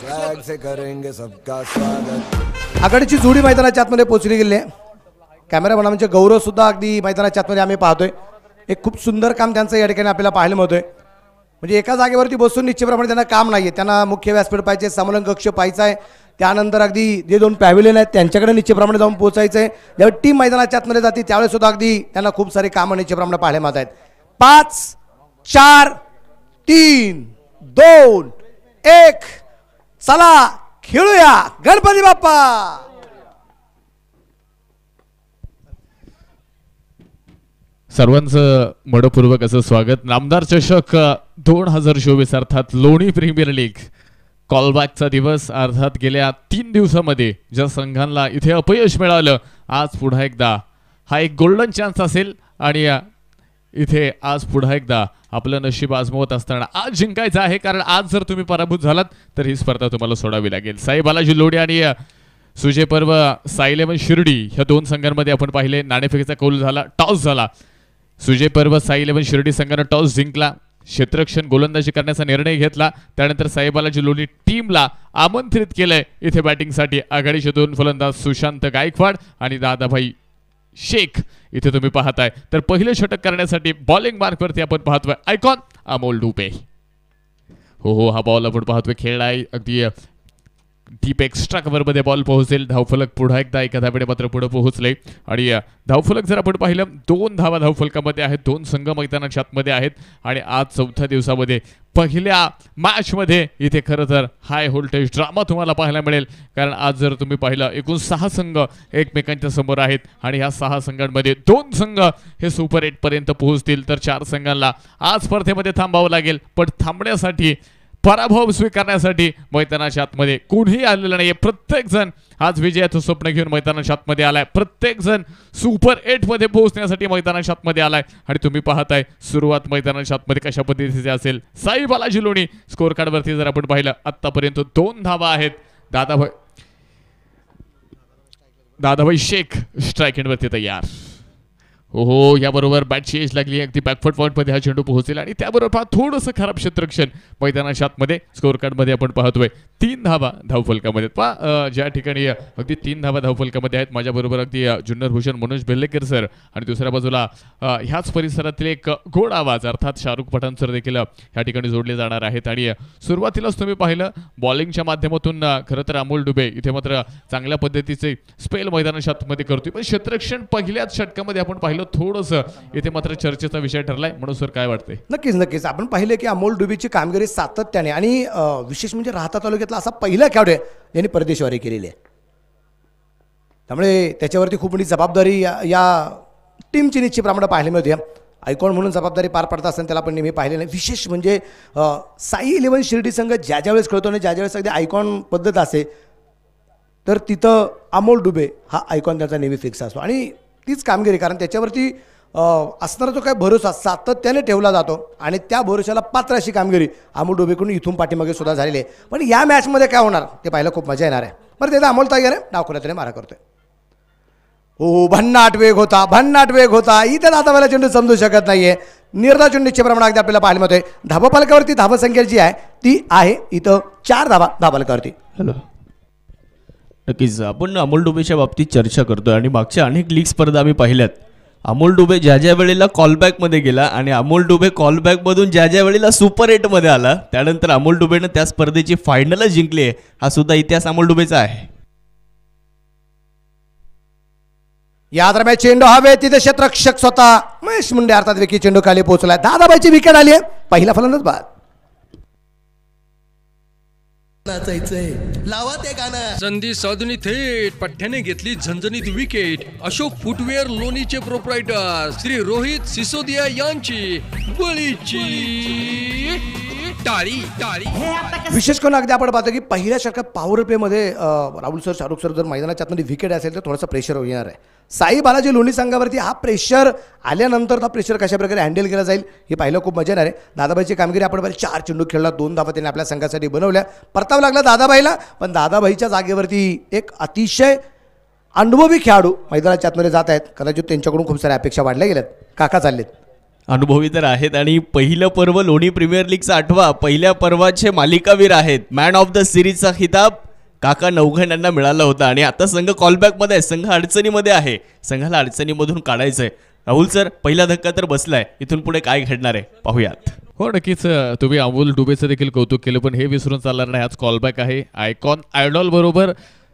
Swag से करेंगे सबका स्वागत। आघाडीची जोडी मैदानाच्या आतमध्ये पोहोचली गेली आहे. कॅमेरामॅनचे गौरव सुद्धा अगदी मैदानाच्या आतमध्ये आम्ही पाहतोय. एक खूप सुंदर काम त्यांचं या ठिकाणी आपल्याला पाहायला मिळतोय. म्हणजे एका जागेवरती बसून निश्चितप्रमाणे त्यांना काम नाहीये, त्यांना मुख्य व्यासपीठ पाहिजे, संमेलन कक्ष पाहायचा आहे, त्यानंतर अगदी जे दोन पॅव्हिलियन आहेत त्यांच्याकडे निश्चितप्रमाणे जाऊन पोहोचायचं आहे. ज्यावेळी टीम मैदानाच्या आतमध्ये जाते त्यावेळेस सुद्धा अगदी त्यांना खूप सारे कामं निश्चितप्रमाणे पाहायला मिळत आहेत. 5 4 3 2 1 चला खेळूया गणपती बाप्पा. सर्वांचं मनपूर्वक असं स्वागत. नामदार चषक 2024 अर्थात लोणी प्रीमियर लीग कॉलबॅकचा दिवस. अर्थात गेल्या 3 दिवसामध्ये ज्या संघांना इथे अपयश मिळालं, आज पुन्हा एकदा हा एक गोल्डन चान्स असेल आणि इथे आज पुन्हा एकदा आपलं नशीब आजमावत असताना आज जिंकायचं आहे. कारण आज जर तुम्ही पराभूत झालात तर ही स्पर्धा तुम्हाला सोडावी लागेल. साई बालाजी लोढे आणि सुजय पर्व साई इलेव्हन शिर्डी ह्या दोन संघांमध्ये आपण पाहिले नाणेफेकीचा कौल झाला, टॉस झाला. सुजय पर्व साई इलेव्हन शिर्डी संघानं टॉस जिंकला, क्षेत्ररक्षण गोलंदाजी करण्याचा निर्णय घेतला. त्यानंतर साई बालाजी लोढे टीमला आमंत्रित केलंय इथे बॅटिंगसाठी. आघाडीचे दोन फलंदाज सुशांत गायकवाड आणि दादाभाई शेख इथे तुम्ही पाहताय. तर पहिले षटक करण्यासाठी बॉलिंग मार्कवरती आपण पाहतोय आयकॉन अमोल डुबे. हो हा बॉल आपण पाहतोय खेळला आहे अगदी डीप एक्स्ट्रा कव्हरमध्ये बॉल पोहोचेल. धावफलक पुन्हा एकदा एका धावेने मात्र पुढे पोहोचले आणि धावफलक जर आपण पाहिलं 2 धावा धावफलकामध्ये आहेत. 2 संघ मैदानाच्या आतमध्ये आहेत आणि आज 4थ्या दिवसामध्ये पहिल्या मॅचमध्ये इथे खरं तर हाय व्होल्टेज ड्रामा तुम्हाला पाहायला मिळेल. कारण आज जर तुम्ही पाहिलं एकूण 6 संघ एकमेकांच्या समोर आहेत आणि ह्या 6 संघांमध्ये 2 संघ हे सुपर 8 पर्यंत पोहोचतील. तर 4 संघांना आज स्पर्धेमध्ये थांबावं लागेल. पण थांबण्यासाठी पराभव स्वीकारण्यासाठी मैदानाच्या आतमध्ये कोणीही आलेलं नाहीये. प्रत्येक जण आज विजयाचं स्वप्न घेऊन मैदानाच्या आतमध्ये आलाय. प्रत्येक जण सुपर 8 मध्ये पोहोचण्यासाठी मैदानाच्या आतमध्ये आलाय आणि तुम्ही पाहताय सुरुवात मैदानाच्या आतमध्ये कशा पद्धतीचे असेल. साई बालाजी लोणी स्कोर कार्डवरती जर आपण पाहिलं आतापर्यंत 2 धावा आहेत. दादाभाई शेख स्ट्राईक एंडवरती तयार. हो याबरोबर बॅटची एज लागली, अगदी बॅकफुट पॉईंटमध्ये हा चेंडू पोहोचेल आणि त्याबरोबर थोडंसं खराब क्षेत्ररक्षण मैदानाच्या आतमध्ये. स्कोर कार्डमध्ये आपण पाहतोय 3 धावा धावफलकामध्ये. ज्या ठिकाणी अगदी 3 धावा धावफलकामध्ये आहेत माझ्याबरोबर अगदी जुन्नर भूषण मनोज बेल्लेकर सर आणि दुसऱ्या बाजूला ह्याच परिसरातील एक गोड आवाज अर्थात शाहरुख पठाण सर देखील ह्या ठिकाणी जोडले जाणार आहेत. आणि सुरुवातीलाच तुम्ही पाहिलं बॉलिंगच्या माध्यमातून खरं तर अमोल डुबे इथे मात्र चांगल्या पद्धतीचे स्पेल मैदानाच्या आतमध्ये करतोय. पण क्षेत्ररक्षण पहिल्याच षटकामध्ये आपण पाहिलं थोडंसं इथे मात्र चर्चेचा विषय ठरलाय. म्हणून सर काय वाटतंय? नक्कीच आपण पाहिले की अमोल डुबेची कामगिरी सातत्याने आणि विशेष म्हणजे राहता तालुक्यातला असा पहिला खेळाडू आहे ज्यांनी परदेशवारी केलेली आहे. त्यामुळे त्याच्यावरती खूप मोठी जबाबदारी या टीमची निश्चितप्रमाणे पाहायला मिळते. आयकॉन म्हणून जबाबदारी पार पडत असताना त्याला पण नेहमी पाहिले नाही. विशेष म्हणजे साई इलेव्हन शिर्डी संघ ज्या ज्यावेळेस खेळतो आणि ज्या ज्यावेळेस अगदी आयकॉन पद्धत असे तर तिथं अमोल डुबे हा आयकॉन त्याचा नेहमी फिक्स असतो आणि तीच कामगिरी. कारण त्याच्यावरती असणारा जो काय भरोसा सातत्याने ठेवला जातो आणि त्या भरोशाला पात्र अशी कामगिरी अमोल डुबेकडून इथून पाठीमागे सुद्धा झालेली आहे. पण या मॅचमध्ये काय होणार ते पाहायला खूप मजा येणार आहे. बरं त्याचा अमोल तयार आहे, डावखुऱ्यातून मारा करतोय. हो भन्नाट वेग होता इथं दादाबाईला चेंडू समजू शकत नाहीये. निर्धाव चेंडू निश्चितप्रमाणे अगदी आपल्याला पाहायला मिळतोय. धावफलकावरती धावसंख्या जी आहे ती आहे इथं 4 धावा धावफलकावरती. हॅलो नक्कीच आपण अमोल डुबेच्या बाबतीत चर्चा करतोय आणि मागच्या अनेक लीग स्पर्धा आम्ही पाहिल्यात. अमोल डुबे ज्या ज्या वेळेला कॉलबॅकमध्ये गेला आणि अमोल डुबे कॉलबॅकमधून ज्या ज्या वेळेला सुपर 8मध्ये आला त्यानंतर अमोल डुबेनं त्या स्पर्धेची फायनलच जिंकली आहे. हा सुद्धा इतिहास अमोल डुबेचा आहे. या दरम्यान चेंडू हवे तिथे क्षेत्ररक्षक स्वतः महेश मुंडे अर्थात विकी चेंडू खाली पोहोचलाय. दादाबाईची विकेट आली आहे. पहिला फलंदाज बाद. लावा ते गाणं. संधी साधून थेट पठ्ठ्याने घेतली झणझणीत विकेट. अशोक फुटवेअर लोणीचे प्रोप्रायटर श्री रोहित सिसोदिया यांची बळीची टाळी. विशेष करून अगदी आपण पाहतो की पहिल्या षटकात पॉवर प्लेमध्ये राहुल सर शाहरुख सर जर मैदानाच्या आतमध्ये विकेट असेल तर थोडंसं प्रेशर येणार आहे. साई बालाजी लोणी संघावरती हा प्रेशर आल्यानंतर हा प्रेशर कशा प्रकारे हँडल केला जाईल हे पाहिलं खूप मजा येणार आहे. दादाबाईची कामगिरी आपण पाहिली 4 चेंडू खेळला, 2 धावा त्यांनी आपल्या संघासाठी बनवल्या. परतावा लागला दादाबाईला. पण दादाबाईच्या जागेवरती एक अतिशय अनुभवी खेळाडू मैदानाच्या आतमध्ये जात आहेत. कदाचित त्यांच्याकडून खूप साऱ्या अपेक्षा वाढल्या गेल्यात. काका चाललेत अनुभवी तर आहेत आणि पहिलं पर्व लोणी प्रीमियर लीगचा 8वा पहिल्या पर्वाचे मालिकावीर आहेत. मॅन ऑफ द सिरीजचा खिताब काका नवघण यांना मिळाला होता आणि आता संघ कॉलबॅकमध्ये आहे, संघ अडचणीमध्ये आहे, संघाला अडचणीमधून काढायचंय. राहुल सर, पहिला धक्का तर बसलाय, इथून पुढे काय घडणार आहे पाहूयात. हो नक्कीच, तुम्ही अमोल डुबेचं देखील कौतुक केलं, पण हे विसरून चालणार नाही. आज कॉलबॅक आहे. आयकॉन आयडॉल बरोबर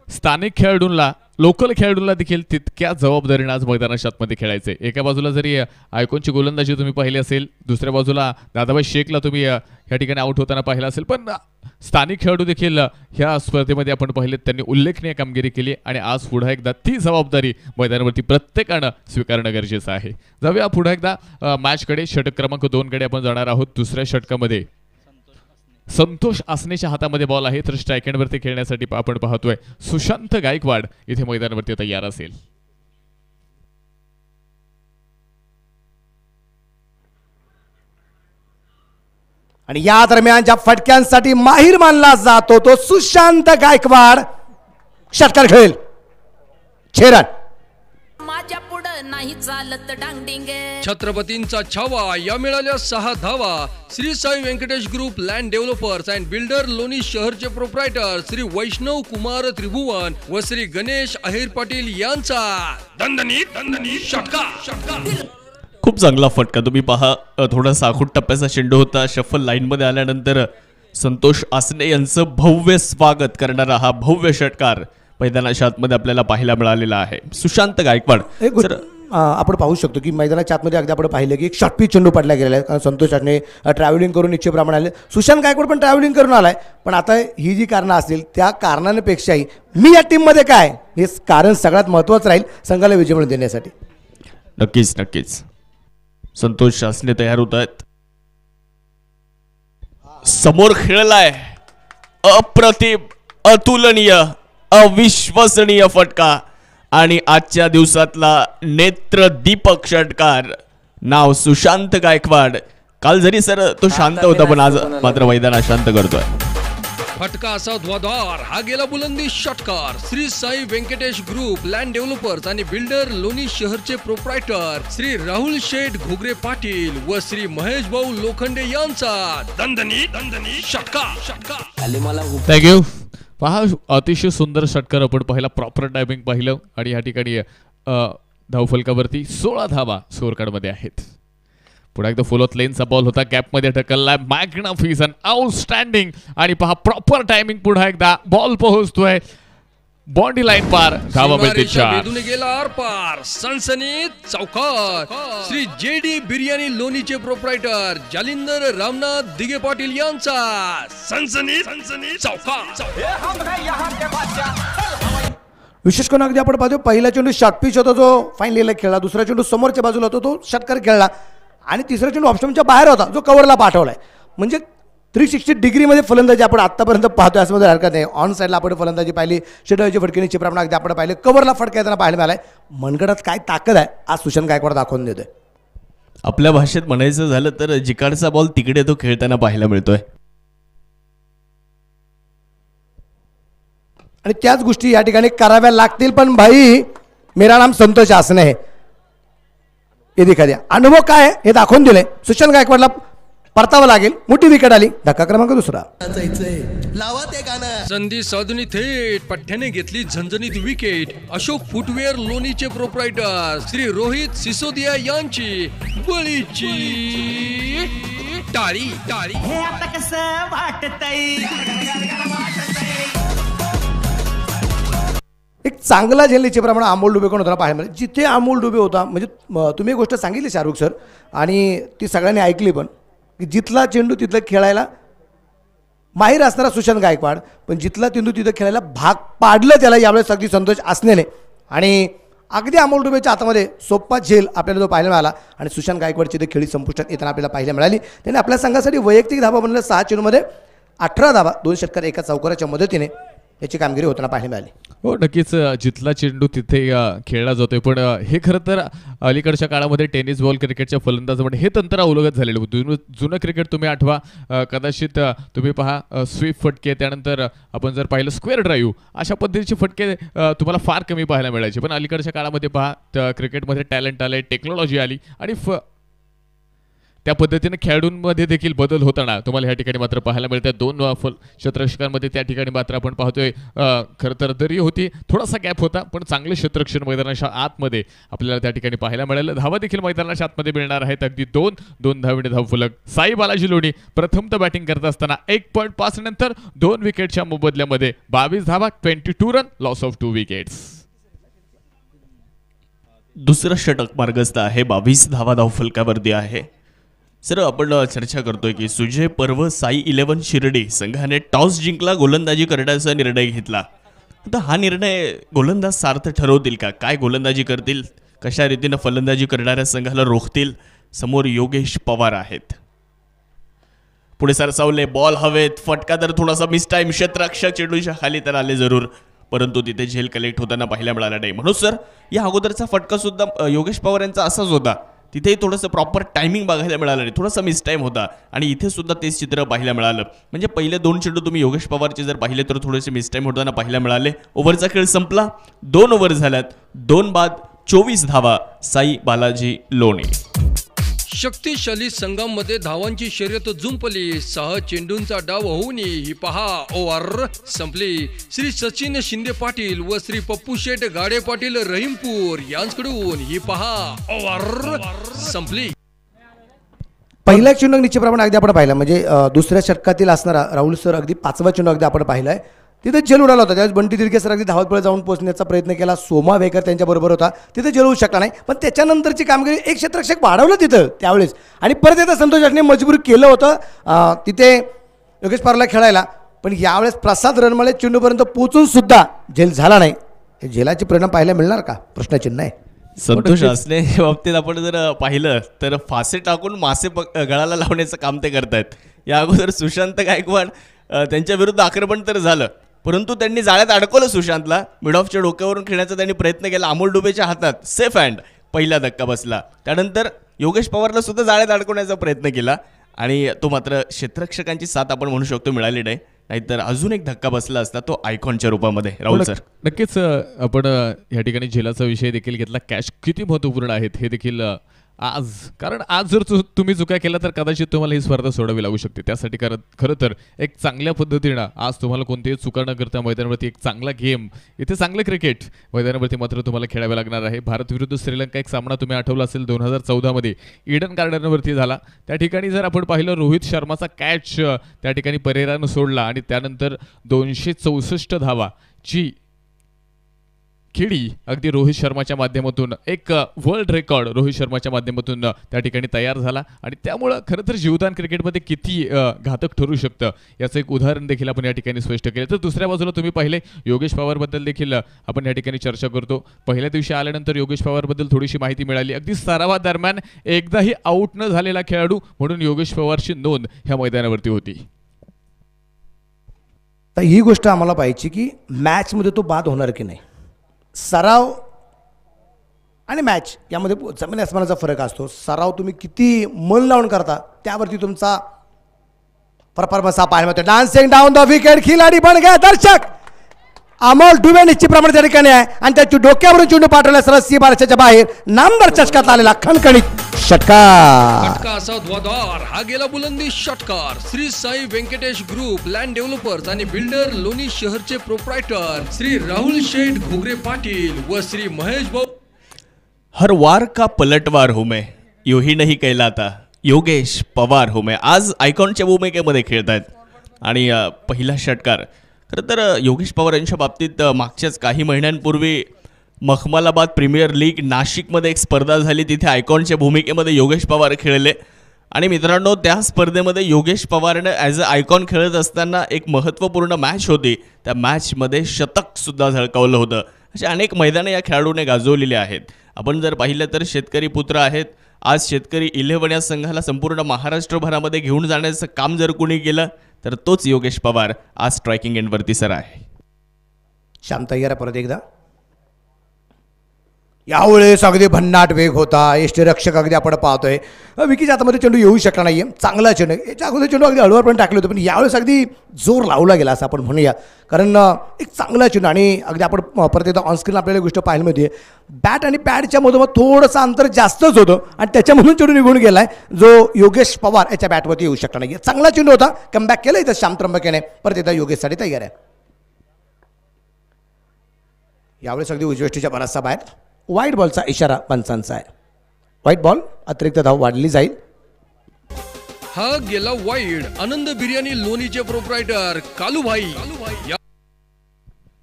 स्थानिक खेळाडूंना, लोकल खेळाडूंना देखील तितक्या जबाबदारीने आज मैदानाच्या आतमध्ये खेळायचे. एका बाजूला जरी आयकॉनची गोलंदाजी तुम्ही पाहिली असेल, दुसऱ्या बाजूला दादाबाई शेखला तुम्ही या ठिकाणी आउट होताना पाहिलं असेल, पण स्थानिक खेळाडू देखील ह्या स्पर्धेमध्ये आपण पाहिले, त्यांनी उल्लेखनीय कामगिरी केली आणि आज पुन्हा एकदा ती जबाबदारी मैदानावरती प्रत्येकानं स्वीकारणं गरजेचं आहे. जाऊया पुन्हा एकदा मॅचकडे. षटक क्रमांक 2 कडे आपण जाणार आहोत. दुसऱ्या षटकामध्ये संतोष आसनेच्या हातामध्ये बॉल आहे, तर स्ट्राईक एंडवरती खेळण्यासाठी आपण पाहतोय सुशांत गायकवाड इथे मैदानावरती तयार असेल. आणि या दरम्यान ज्या फटक्यांसाठी माहीर मानला जातो तो सुशांत गायकवाड षटकार खेळेल. 6 रन. माझ्या पुढं नाही चालत डांगडिंगे. छत्रपतींचा छावा या मिळाल्या 6 धावा. Shri Sai Venkatesh group land developers and builder Loni शहरचे प्रोप्रायटर श्री वैष्णव कुमार त्रिभुवन व श्री गणेश अहिर पाटील यांचा दणदणीत षटकार. खूप चांगला फटका. तुम्ही पहा, थोडासा आखूट टप्प्याचा चेंडू होता. शफल लाईनमध्ये आल्यानंतर संतोष आसने यांचं भव्य स्वागत करणारा हा भव्य षटकार मैदानाच्या आतमध्ये आपल्याला पाहायला मिळालेला आहे. सुशांत गायकवाड आपण पाहू शकतो की मैदानाच्या आतमध्ये अगदी आपण पाहिलं की एक शॉर्टपीच चेंडू पडला गेलेला आहे, कारण संतोष आसने ट्रॅव्हलिंग करून इच्छेप्रमाणे आले. सुशांत गायकवाड पण ट्रॅव्हलिंग करून आलाय, पण आता ही जी कारणं असतील त्या कारणांपेक्षाही मी या टीममध्ये काय हे कारण सगळ्यात महत्त्वाचं राहील संघाला विजय मिळवून देण्यासाठी. नक्कीच संतोष आसने तयार होत आहेत. समोर खेळलाय अप्रतिम, अतुलनीय, अविश्वसनीय फटका आणि आजच्या दिवसातला नेत्रदीपक षटकार. नाव सुशांत गायकवाड. काल जरी सर तो शांत होता, पण आज मात्र मैदानात शांत करतोय. फटका असा ध्वाधार हा गेला बुलंदी षटकार. Shri Sai Venkatesh group land developers आणि बिल्डर लोणी शहरचे प्रोप्रायटर श्री राहुल शेठ घोगरे पाटील व श्री महेश भाऊ लोखंडे यांचा दणदणीत षटकार. थँक्यू. पहा, अतिशय सुंदर षटकार आपण पाहिला, प्रॉपर टायमिंग पाहिलं आणि या ठिकाणी धावफलकावरती 16 धावा स्कोअर कार्डमध्ये आहेत. पुन्हा एकदा फुल ऑफ लेनचा बॉल होता, गॅपमध्ये ढकलला, मॅग्निफिसंट, आउटस्टँडिंग. आणि पहा प्रॉपर टायमिंग, पुन्हा एकदा बॉल पोहोचतोय बॉन्डी लाईन पार, धावा मिळते 4. गेला आर पार, सनसनीत चौकार. श्री जेडी बिर्याणी लोणीचे प्रोप्रायटर जालिंदर रामनाथ दिगे पाटील यांचा सनसनीत चौकार. विशेष करून अगदी आपण पाहतो पहिला चेंडू शॉर्टपिच होता जो फाईनलीला खेळला, दुसरा चेंडू समोरच्या बाजूला होता तो षटकार खेळला आणि तिसरा चेंडू ऑप्शनच्या बाहेर होता जो कव्हरला पाठवलाय. म्हणजे 360 डिग्रीमध्ये फलंदाजी आपण आत्तापर्यंत पाहतोय, असं मध्ये हरकत नाही. ऑन साईडला आपण फलंदाजी पाहिली, षटकाची फटकेने चिपरापणा अगदी आपण पाहिले, कव्हरला फटका येताना पाहायला मिळालाय. मनगटात काय ताकद आहे आज सुशांत गायकवाड दाखवून देतोय. आपल्या भाषेत म्हणायचं झालं तर जिकडचा बॉल तिकडे तो खेळताना पाहायला मिळतोय. आणि त्याच गोष्टी या ठिकाणी कराव्या लागतील. पण भाई, मेरा नाम संतोष आसने है, हे दिखा द्या. अनुभव काय आहे हे दाखवून दिले. सुशांत गायकवाडला परतावं लागेल. मोठी विकेट आली. धक्का क्रमांक 2. संधी साधून थेट पठ्ठ्याने घेतली झणझणीत विकेट. अशोक फुटवेअर लोणीचे प्रोप्रायटर श्री रोहित सिसोदिया यांची बळीची टाळी. एक चांगला झेलण्याचे प्रमाणे अमोल डुबे कोण होता पाहायला मिळालं. जिथे अमोल डुबे होता, म्हणजे तुम्ही एक गोष्ट सांगितली शाहरुख सर, आणि ती सगळ्यांनी ऐकली पण, की जिथला चेंडू तिथलं खेळायला माहीर असणारा सुशांत गायकवाड, पण जिथला चेंडू तिथं खेळायला भाग पाडलं त्याला यावेळेस अगदी संतोष आसनेने. आणि अगदी अमोल डुबेच्या हातामध्ये सोप्पा झेल आपल्याला तो पाहायला मिळाला आणि सुशांत गायकवाडची ते खेळी संपुष्टात येताना आपल्याला पाहायला मिळाली. त्याने आपल्या संघासाठी वैयक्तिक धाबा बनवल्या 6 चेंडूमध्ये 18 धाबा, 2 षटकार, 1 चौकाराच्या मदतीने याची कामगिरी होताना पाहायला मिळाली. हो नक्कीच, जिथला चेंडू तिथे खेळला जातोय. पण हे खरं तर अलीकडच्या काळामध्ये टेनिस बॉल क्रिकेटच्या फलंदाजामध्ये हे तंत्र अवलंबित झालेलं. जुनं क्रिकेट तुम्ही आठवा, कदाचित तुम्ही पहा स्वीप फटके, त्यानंतर आपण जर पाहिलं स्क्वेअर ड्राईव्ह, अशा पद्धतीचे फटके तुम्हाला फार कमी पाहायला मिळायचे. पण अलीकडच्या काळामध्ये पहा क्रिकेटमध्ये टॅलेंट आलंय, टेक्नॉलॉजी आली आणि त्या पद्धतीने खेळाडूंमध्ये देखील बदल होताना तुम्हाला ह्या ठिकाणी मात्र पाहायला मिळतात. 2 क्षेत्ररक्षकांमध्ये त्या ठिकाणी मात्र आपण पाहतोय खरं तर दरी होती, थोडासा गॅप होता, पण चांगले क्षेत्ररक्षण मैदानाच्या आतमध्ये आपल्याला त्या ठिकाणी पाहायला मिळालं. धावा देखील मैदानाच्या आतमध्ये मिळणार आहेत. अगदी 2 धावेने धावफलक. साई बालाजी लोणी प्रथमतः बॅटिंग करत असताना 1.5 नंतर 2 विकेटच्या मोबदल्यामध्ये 22 धावा, 22 रन, लॉस ऑफ 2 विकेट्स. दुसरं षटक मार्गस्थ आहे, 22 धावा धावफलकावरती आहे. सर, आपण चर्चा करतोय की सुजय पर्व साई 11 शिर्डी संघाने टॉस जिंकला, गोलंदाजी करण्याचा निर्णय घेतला. आता हा निर्णय गोलंदाज सार्थ ठरवतील का? काय गोलंदाजी करतील, कशा रीतीनं फलंदाजी करणाऱ्या संघाला रोखतील? समोर योगेश पवार आहेत. पुढे सरसावले, बॉल हवेत, फटका तर थोडासा मिस टाइम, क्षेत्ररक्षक चेंडूच्या खाली तर आले जरूर, परंतु तिथे झेल कलेक्ट होताना पाहायला मिळाला नाही. म्हणून सर, या अगोदरचा फटका सुद्धा योगेश पवार यांचा असाच होता. तिथेही थोडंसं प्रॉपर टायमिंग बघायला मिळालं नाही, थोडासा मिस टाईम होता. आणि इथे सुद्धा तेच चित्र पाहायला मिळालं. म्हणजे पहिले 2 चेंडू तुम्ही योगेश पवारचे जर पाहिले तर थोडेसे मिस टाईम होताना पाहायला मिळाले. ओव्हरचा खेळ संपला, 2 ओव्हर झाल्यात, 2 बाद 24 धावा, साई बालाजी लोणी. शक्तिशाली संघांमध्ये धावांची शर्यत जुंपली. 6 चेंडूंचा डाव होऊन ही पहा ओव्हर संपली. श्री सचिन शिंदे पाटील व श्री पप्पू शेठ गाडे पाटील रहीमपूर यांच्याकडून ही पहा ओव्हर संपली. पहिला चेंडू निश्चितप्रमाणे अगदी आपण पाहिला, म्हणजे दुसऱ्या षटकातील असणारा राहुल सर अगदी 5वा चेंडू अगदी आपण पाहिलाय. तिथे झेल उडाला होता. त्यावेळेस बंटी तिरके सर अगदी धावतपळे जाऊन पोहोचण्याचा प्रयत्न केला. सोमा वेकर त्यांच्याबरोबर होता, तिथे झेल होऊ शकला नाही. पण त्याच्यानंतरची कामगिरी एक क्षेत्ररक्षक वाढवलं तिथं त्यावेळेस, आणि परत एकदा संतोष याने मजबूर केलं होतं तिथे योगेश पवारला खेळायला. पण यावेळेस प्रसाद रणमळे चेंडूपर्यंत पोहोचून सुद्धा झेल झाला नाही. हे झेलाचे परिणाम पाहायला मिळणार का? प्रश्नचिन्ह आहे. संतोष असणे बाबतीत आपण जर पाहिलं तर फासे टाकून मासे गळाला लावण्याचं काम ते करतायत. या अगोदर सुशांत गायकवाड त्यांच्या विरुद्ध आक्रमण तर झालं, परंतु त्यांनी जाळ्यात अडकवलं सुशांतला. मिड ऑफच्या डोक्यावरून खेळण्याचा त्यांनी प्रयत्न केला. अमोल डुबेच्या हातात सेफ हँड, पहिला धक्का बसला. त्यानंतर योगेश पवारला सुद्धा जाळ्यात अडकवण्याचा प्रयत्न केला आणि तो मात्र क्षेत्ररक्षकांची साथ आपण म्हणू शकतो मिळाली नाही, नाहीतर अजून एक धक्का बसला असता तो आयकॉनच्या रूपामध्ये. राहुल सर, नक्कीच आपण या ठिकाणी झेलाचा विषय देखील घेतला. कॅच किती महत्त्वपूर्ण आहेत हे देखील आज, कारण आज जर तुम्ही चुका केला तर कदाचित तुम्हाला ही स्पर्धा सोडावी लागू शकते. त्यासाठी खरं तर एक चांगल्या पद्धतीनं आज तुम्हाला कोणतीही चुका न करता मैदानावरती एक चांगला गेम, इथे चांगलं क्रिकेट मैदानावरती मात्र तुम्हाला खेळावे लागणार आहे. भारत विरुद्ध श्रीलंका एक सामना तुम्ही आठवला असेल 2014 ईडन गार्डनवरती झाला. त्या ठिकाणी जर आपण पाहिलं रोहित शर्माचा कॅच त्या ठिकाणी परेरानं सोडला आणि त्यानंतर 264 धावाची खेळी अगदी रोहित शर्माच्या माध्यमातून एक वर्ल्ड रेकॉर्ड रोहित शर्माच्या माध्यमातून त्या ठिकाणी तयार झाला. आणि त्यामुळं खरं तर जीवदान क्रिकेटमध्ये किती घातक ठरू शकतं याचं एक उदाहरण देखील आपण या ठिकाणी स्पष्ट केलं. तर दुसऱ्या बाजूला तुम्ही पाहिले योगेश पवारबद्दल देखील आपण या ठिकाणी चर्चा करतो. पहिल्या दिवशी आल्यानंतर योगेश पवारबद्दल थोडीशी माहिती मिळाली. अगदी सरावादरम्यान एकदाही आऊट न झालेला खेळाडू म्हणून योगेश पवारची नोंद ह्या मैदानावरती होती. तर ही गोष्ट आम्हाला पाहिजे की मॅचमध्ये तो बाद होणार की नाही. सराव आणि मॅच यामध्ये जमीन आसमानाचा फरक असतो. सराव तुम्ही किती मन लावून करता त्यावरती तुमचा परफॉर्मन्स हा पाहायला मिळतो. डान्सिंग डाऊन द विकेट, खिलाडी बन गया दर्शक. अमोल डुबे निश्चितप्रमाणे त्या ठिकाणी आहे आणि त्याच्या डोक्यावरून चेंडू पाठवला सरळ सी बारच्या बाहेर नामदार चषकात आलेला खणखणीत षटकार. फटका असा ध्वजाधार हा गेला बुलंदी षटकार. Shri Sai Venkatesh group land developers आणि बिल्डर लोणी शहरचे प्रोप्रायटर श्री राहुल शेठ घोगरे पाटील व श्री महेश भाऊ. हर वार का पलटवार हूं मैं, यो ही नहीं कहलाता, योगेश पवार हूं मैं. आज आयकॉनच्या भूमिकेमध्ये खेळत आहेत आणि पहिला षटकार. खरं तर योगेश पवार यांच्या बाबतीत मागच्याच काही महिन्यांपूर्वी मखमलाबाद प्रीमियर लीग नाशिकमध्ये एक स्पर्धा झाली, तिथे आयकॉनच्या भूमिकेमध्ये योगेश पवार खेळले. आणि मित्रांनो, त्या स्पर्धेमध्ये योगेश पवारनं ॲज अ आयकॉन खेळत असताना एक महत्त्वपूर्ण मॅच होती, त्या मॅचमध्ये शतकसुद्धा झळकावलं होतं. असे अनेक मैदाने या खेळाडूने गाजवलेली आहेत. आपण जर पाहिलं तर शेतकरी पुत्र आहेत. आज शेतकरी 11 या संघाला संपूर्ण महाराष्ट्रभरामध्ये घेऊन जाण्याचं काम जर कोणी केलं तर तोच योगेश पवार आज स्ट्रायकिंग एंडवरती सर आहे. शांत तयार परत एकदा. यावेळेस अगदी भन्नाट वेग होता, यष्टीरक्षक अगदी आपण पाहतोय विकीच्या हातामध्ये चेंडू येऊ शकला नाही आहे, चांगला चेंडू. याच्या अगोदर चेंडू अगदी हळूवार पण टाकले होते, पण यावेळेस अगदी जोर लावला गेला असं आपण म्हणूया, कारण एक चांगला चेंडू. आणि अगदी आपण परत एकदा ऑनस्क्रीन आपल्याला गोष्ट पाहायला मिळते, बॅट आणि पॅडच्या मधोमध थोडंसं अंतर जास्तच होतं आणि त्याच्यामधून चेंडू निघून गेला आहे, जो योगेश पवार याच्या बॅटवरती येऊ शकला नाही. चांगला चेंडू होता, कमबॅक केलं इथं श्याम त्र्यंबकेने, परत एकदा योगेशसाठी तयार आहे. यावेळेस अगदी उजवेष्टीच्या बराचसा बाहेर, व्हाईट बॉलचा इशारा पंचांचा आहे. व्हाईट बॉल, अतिरिक्त धाव वाढली जाईल. हा गेला वाईड. आनंद बिर्याणी लोणीचे प्रोप्रायटर कालूभाई.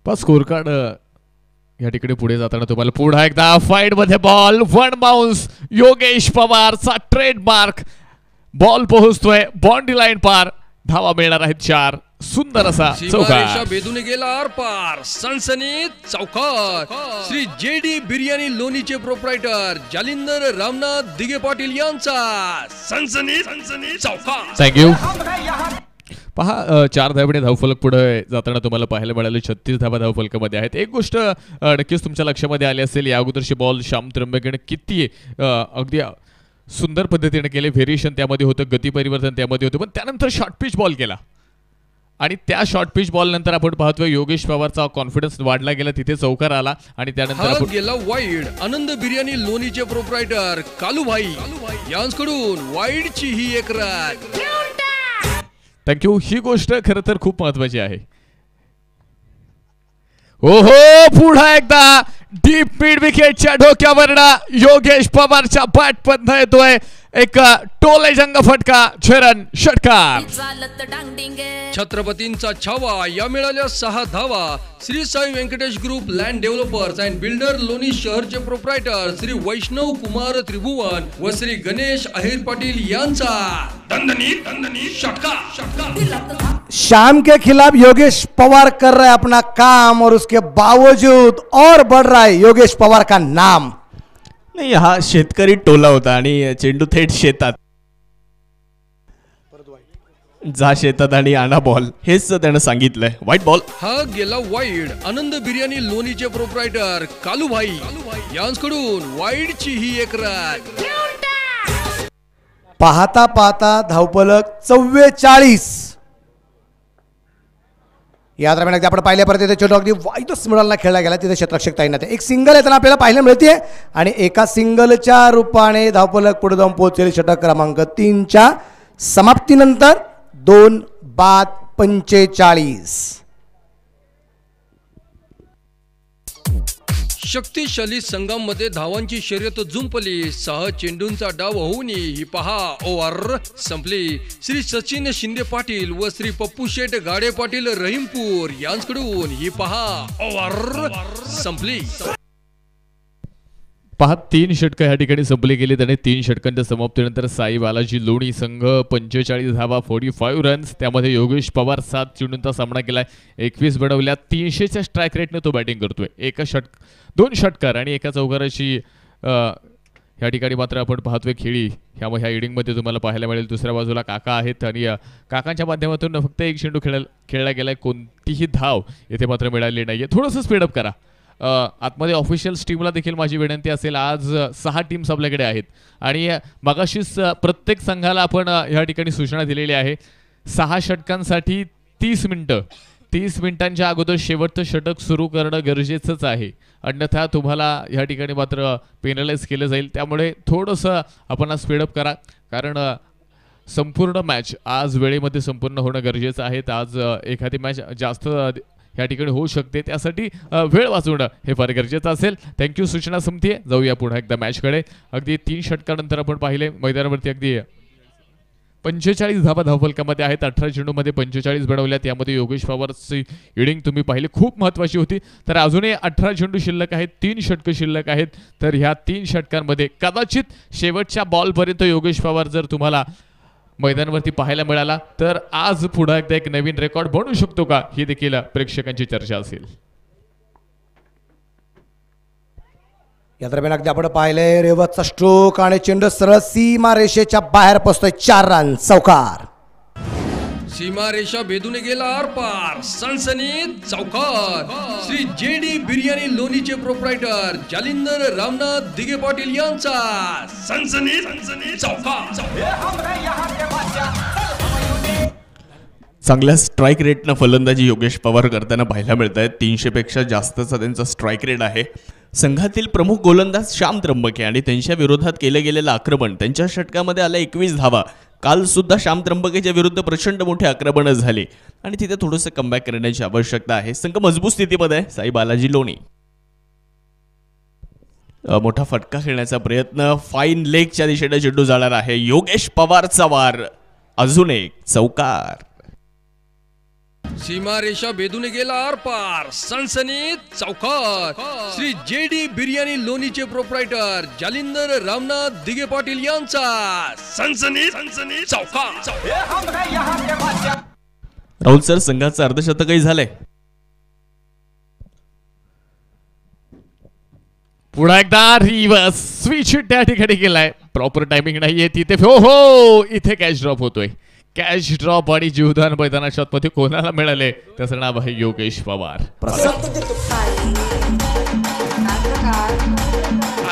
स्कोर कार्ड या ठिकाणी पुढे जाताना तुम्हाला पुन्हा एकदा फाईट मध्ये बॉल, वन बाउन्स, योगेश पवारचा ट्रेडमार्क बॉल पोहोचतोय बाउंड्री लाईन पार, धावा मिळणार आहेत 4. सुंदर असा चौकार बेदूने गेला आर पार, सनसनीत चौकार. श्री JD बिर्याणी लोणीचे प्रोप्रायटर जालिंदर रामनाथ दिगे पाटील यांचा सनसनीत चौकार. थँक्यू. पहा 4 धावेने धावफलक पुढे जाताना तुम्हाला पाहायला मिळाले. 36 धावा धावफलकामध्ये आहेत. एक गोष्ट नक्कीच तुमच्या लक्षामध्ये आली असेल, या अगोदरची बॉल श्याम त्र्यंबकेने किती अगदी सुंदर पद्धतीने केले. व्हेरिएशन त्यामध्ये होतं, गती परिवर्तन त्यामध्ये होतं, पण त्यानंतर शॉर्ट पिच बॉल केला आणि त्या शॉर्ट पिच बॉल नंतर आपण पाहतोय योगेश पवारचा कॉन्फिडन्स वाढला गेला, तिथे चौकार आला आणि त्यानंतर गेला वाईड. आनंद बिर्याणी लोणीचे प्रोप्रायटर कालूभाई यांकडून वाईडची ही एक रन. थँक्यू. ही गोष्ट खरं तर खूप महत्वाची आहे. ओहो, पुन्हा एकदा डीप मिड विकेटच्या डोक्यावरना योगेश पवारच्या बॅट मधनं येतोय एक टोले जंग फटका, चरण षटकार. छत्रपतींचा छावा. या मिळाल्या 6 धावा. Shri Sai Venkatesh group land developers and builder Loni शहरचे प्रोप्रायटर श्री वैष्णव कुमार त्रिभुवन व श्री गणेश अहिर पाटील यांचा दणदणीत षटकार. शाम के खिलाफ योगेश पवार कर रहा है अपना काम और उसके बावजूद और बढ़ रहा है योगेश पवार का नाम. नाही, हा शेतकरी टोला होता आणि चेंडू थेट शेतात, जा शेतात आणि आणा बॉल, हेच त्यानं सांगितलंय. White ball. हा गेला वाईड. आनंद बिर्याणी लोणीचे प्रोप्रायटर कालूभाई यांकडून वाईडची ही एक रन. पाहता पाहता धावफलक 44. या दरम्यान आपण पाहिल्यापर्यंत तिथे चेंडू अगदी वाईटच मिळाला खेळला गेला, तिथे क्षेत्ररक्षक तैनात आहे. एक सिंगल येताना आपल्याला पाहायला मिळते आणि एका सिंगलच्या रूपाने धावफलक पुढे जाऊन पोहोचेल. षटक क्रमांक 3च्या समाप्तीनंतर 2:45. शक्तिशाली संघांमध्ये धावांची शर्यत जुंपली. 6 चेंडूंचा डाव होऊन ही पहा ओव्हर संपली. श्री सचिन शिंदे पाटील व श्री पप्पू शेठ गाडे पाटील रहीमपूर यांकडून ही पहा ओव्हर संपली. पहा 3 षटकं या ठिकाणी संपली गेली आणि 3 षटकांच्या समाप्तीनंतर साई बालाजी लोणी संघ 45 धावा, 45 रन्स. त्यामध्ये योगेश पवार 7 चेंडूंचा सामना केलाय, 21 बनवल्या, 300च्या स्ट्राईक रेटने तो बॅटिंग करतोय. 2 षटकार आणि एका चौकाराची या ठिकाणी मात्र आपण पाहतोय खेळी. ह्या इनिंगमध्ये तुम्हाला पाहायला मिळेल. दुसऱ्या बाजूला काका आहेत आणि काकांच्या माध्यमातून फक्त 1 चेंडू खेळला गेलाय, कोणतीही धाव येथे मात्र मिळाली नाहीये. थोडंसं स्पीडअप करा. आतमध्ये ऑफिशियल्स टीमला देखील माझी विनंती असेल. आज 6 टीम्स आपल्याकडे आहेत आणि मगाशीच प्रत्येक संघाला आपण या ठिकाणी सूचना दिलेली आहे. 6 षटकांसाठी 30 मिनिटं. 30 मिनिटांच्या अगोदर शेवटचं षटक सुरू करणं गरजेचंच आहे, अन्यथा तुम्हाला या ठिकाणी मात्र पेनलाइज केलं जाईल. त्यामुळे थोडंसं आपण स्पीडअप करा, कारण संपूर्ण मॅच आज वेळेमध्ये संपूर्ण होणं गरजेचं आहे. आज एखादी मॅच जास्त या ठिकाणी होऊ शकते, त्यासाठी वेळ वाचवणं हे फार गरजेचं असेल. थँक्यू. सूचना संपतीये. जाऊया पुन्हा एकदा मॅचकडे. अगदी 3 षटकानंतर आपण पाहिले मैदानावरती अगदी 45 धावा धावफलकामध्ये आहेत. 18 चेंडूमध्ये 45 बनवल्यात. यामध्ये योगेश पवारची इनिंग तुम्ही पाहिली, खूप महत्त्वाची होती. तर अजूनही 18 चेंडू शिल्लक आहेत, 3 षटकं शिल्लक आहेत. तर ह्या 3 षटकांमध्ये कदाचित शेवटच्या बॉलपर्यंत योगेश पवार जर तुम्हाला मैदानावरती पाहायला मिळाला तर आज पुन्हा एकदा एक नवीन रेकॉर्ड बनवू शकतो का, ही देखील प्रेक्षकांची चर्चा असेल. या दरम्यान अगदी आपण पाहिलंय रेवतचा स्ट्रोक आणि चेंडू सरळ सीमा रेषेच्या बाहेर पोहोचतोय. 4 रन, चौकार. सीमारेषा भेदून गेला आरपार, सणसणीत चौकार. श्री JD बिर्याणी लोणीचे प्रोप्रायटर जालिंदर रामनाथ दिगे पाटील यांचा सणसणीत चौकार. चांगल्या स्ट्राईक रेटनं फलंदाजी योगेश पवार करताना पाहायला मिळत आहेत. 300 पेक्षा जास्तचा त्यांचा स्ट्राईक रेट आहे. संघातील प्रमुख गोलंदाज श्याम त्र्यंबके आणि त्यांच्या विरोधात केलं गेलेलं आक्रमण, त्यांच्या षटकामध्ये आल्या 21 धावा. काल सुद्धा श्याम त्र्यंबकेच्या विरुद्ध प्रचंड मोठी आक्रमणं झाली आणि तिथे थोडंसं कमबॅक करण्याची आवश्यकता आहे. संघ मजबूत स्थितीमध्ये आहे. साई बालाजी लोणी मोठा फटका खेळण्याचा प्रयत्न, फाईन लेगच्या दिशेने चेंडू जाणार आहे. योगेश पवारचा वार, अजून एक चौकार. सीमारेषा भेदून गेला आरपार, सणसणीत चौकार. श्री JD बिर्याणी लोणीचे प्रोप्रायटर जालिंदर रामनाथ दिगे पाटील यांचा सणसणीत चौकार. राहुल सर, संघाचं अर्धशतकही झालंय. पुन्हा एकदा रिव्हर्स स्विच त्या ठिकाणी केलाय. प्रॉपर टायमिंग नाहीये तिथे. हो इथे कॅच ड्रॉप होतोय. कॅच ड्रॉप आणि जीवदान मैदानात शतपती कोणाला मिळाले त्याचं नाव आहे योगेश पवार.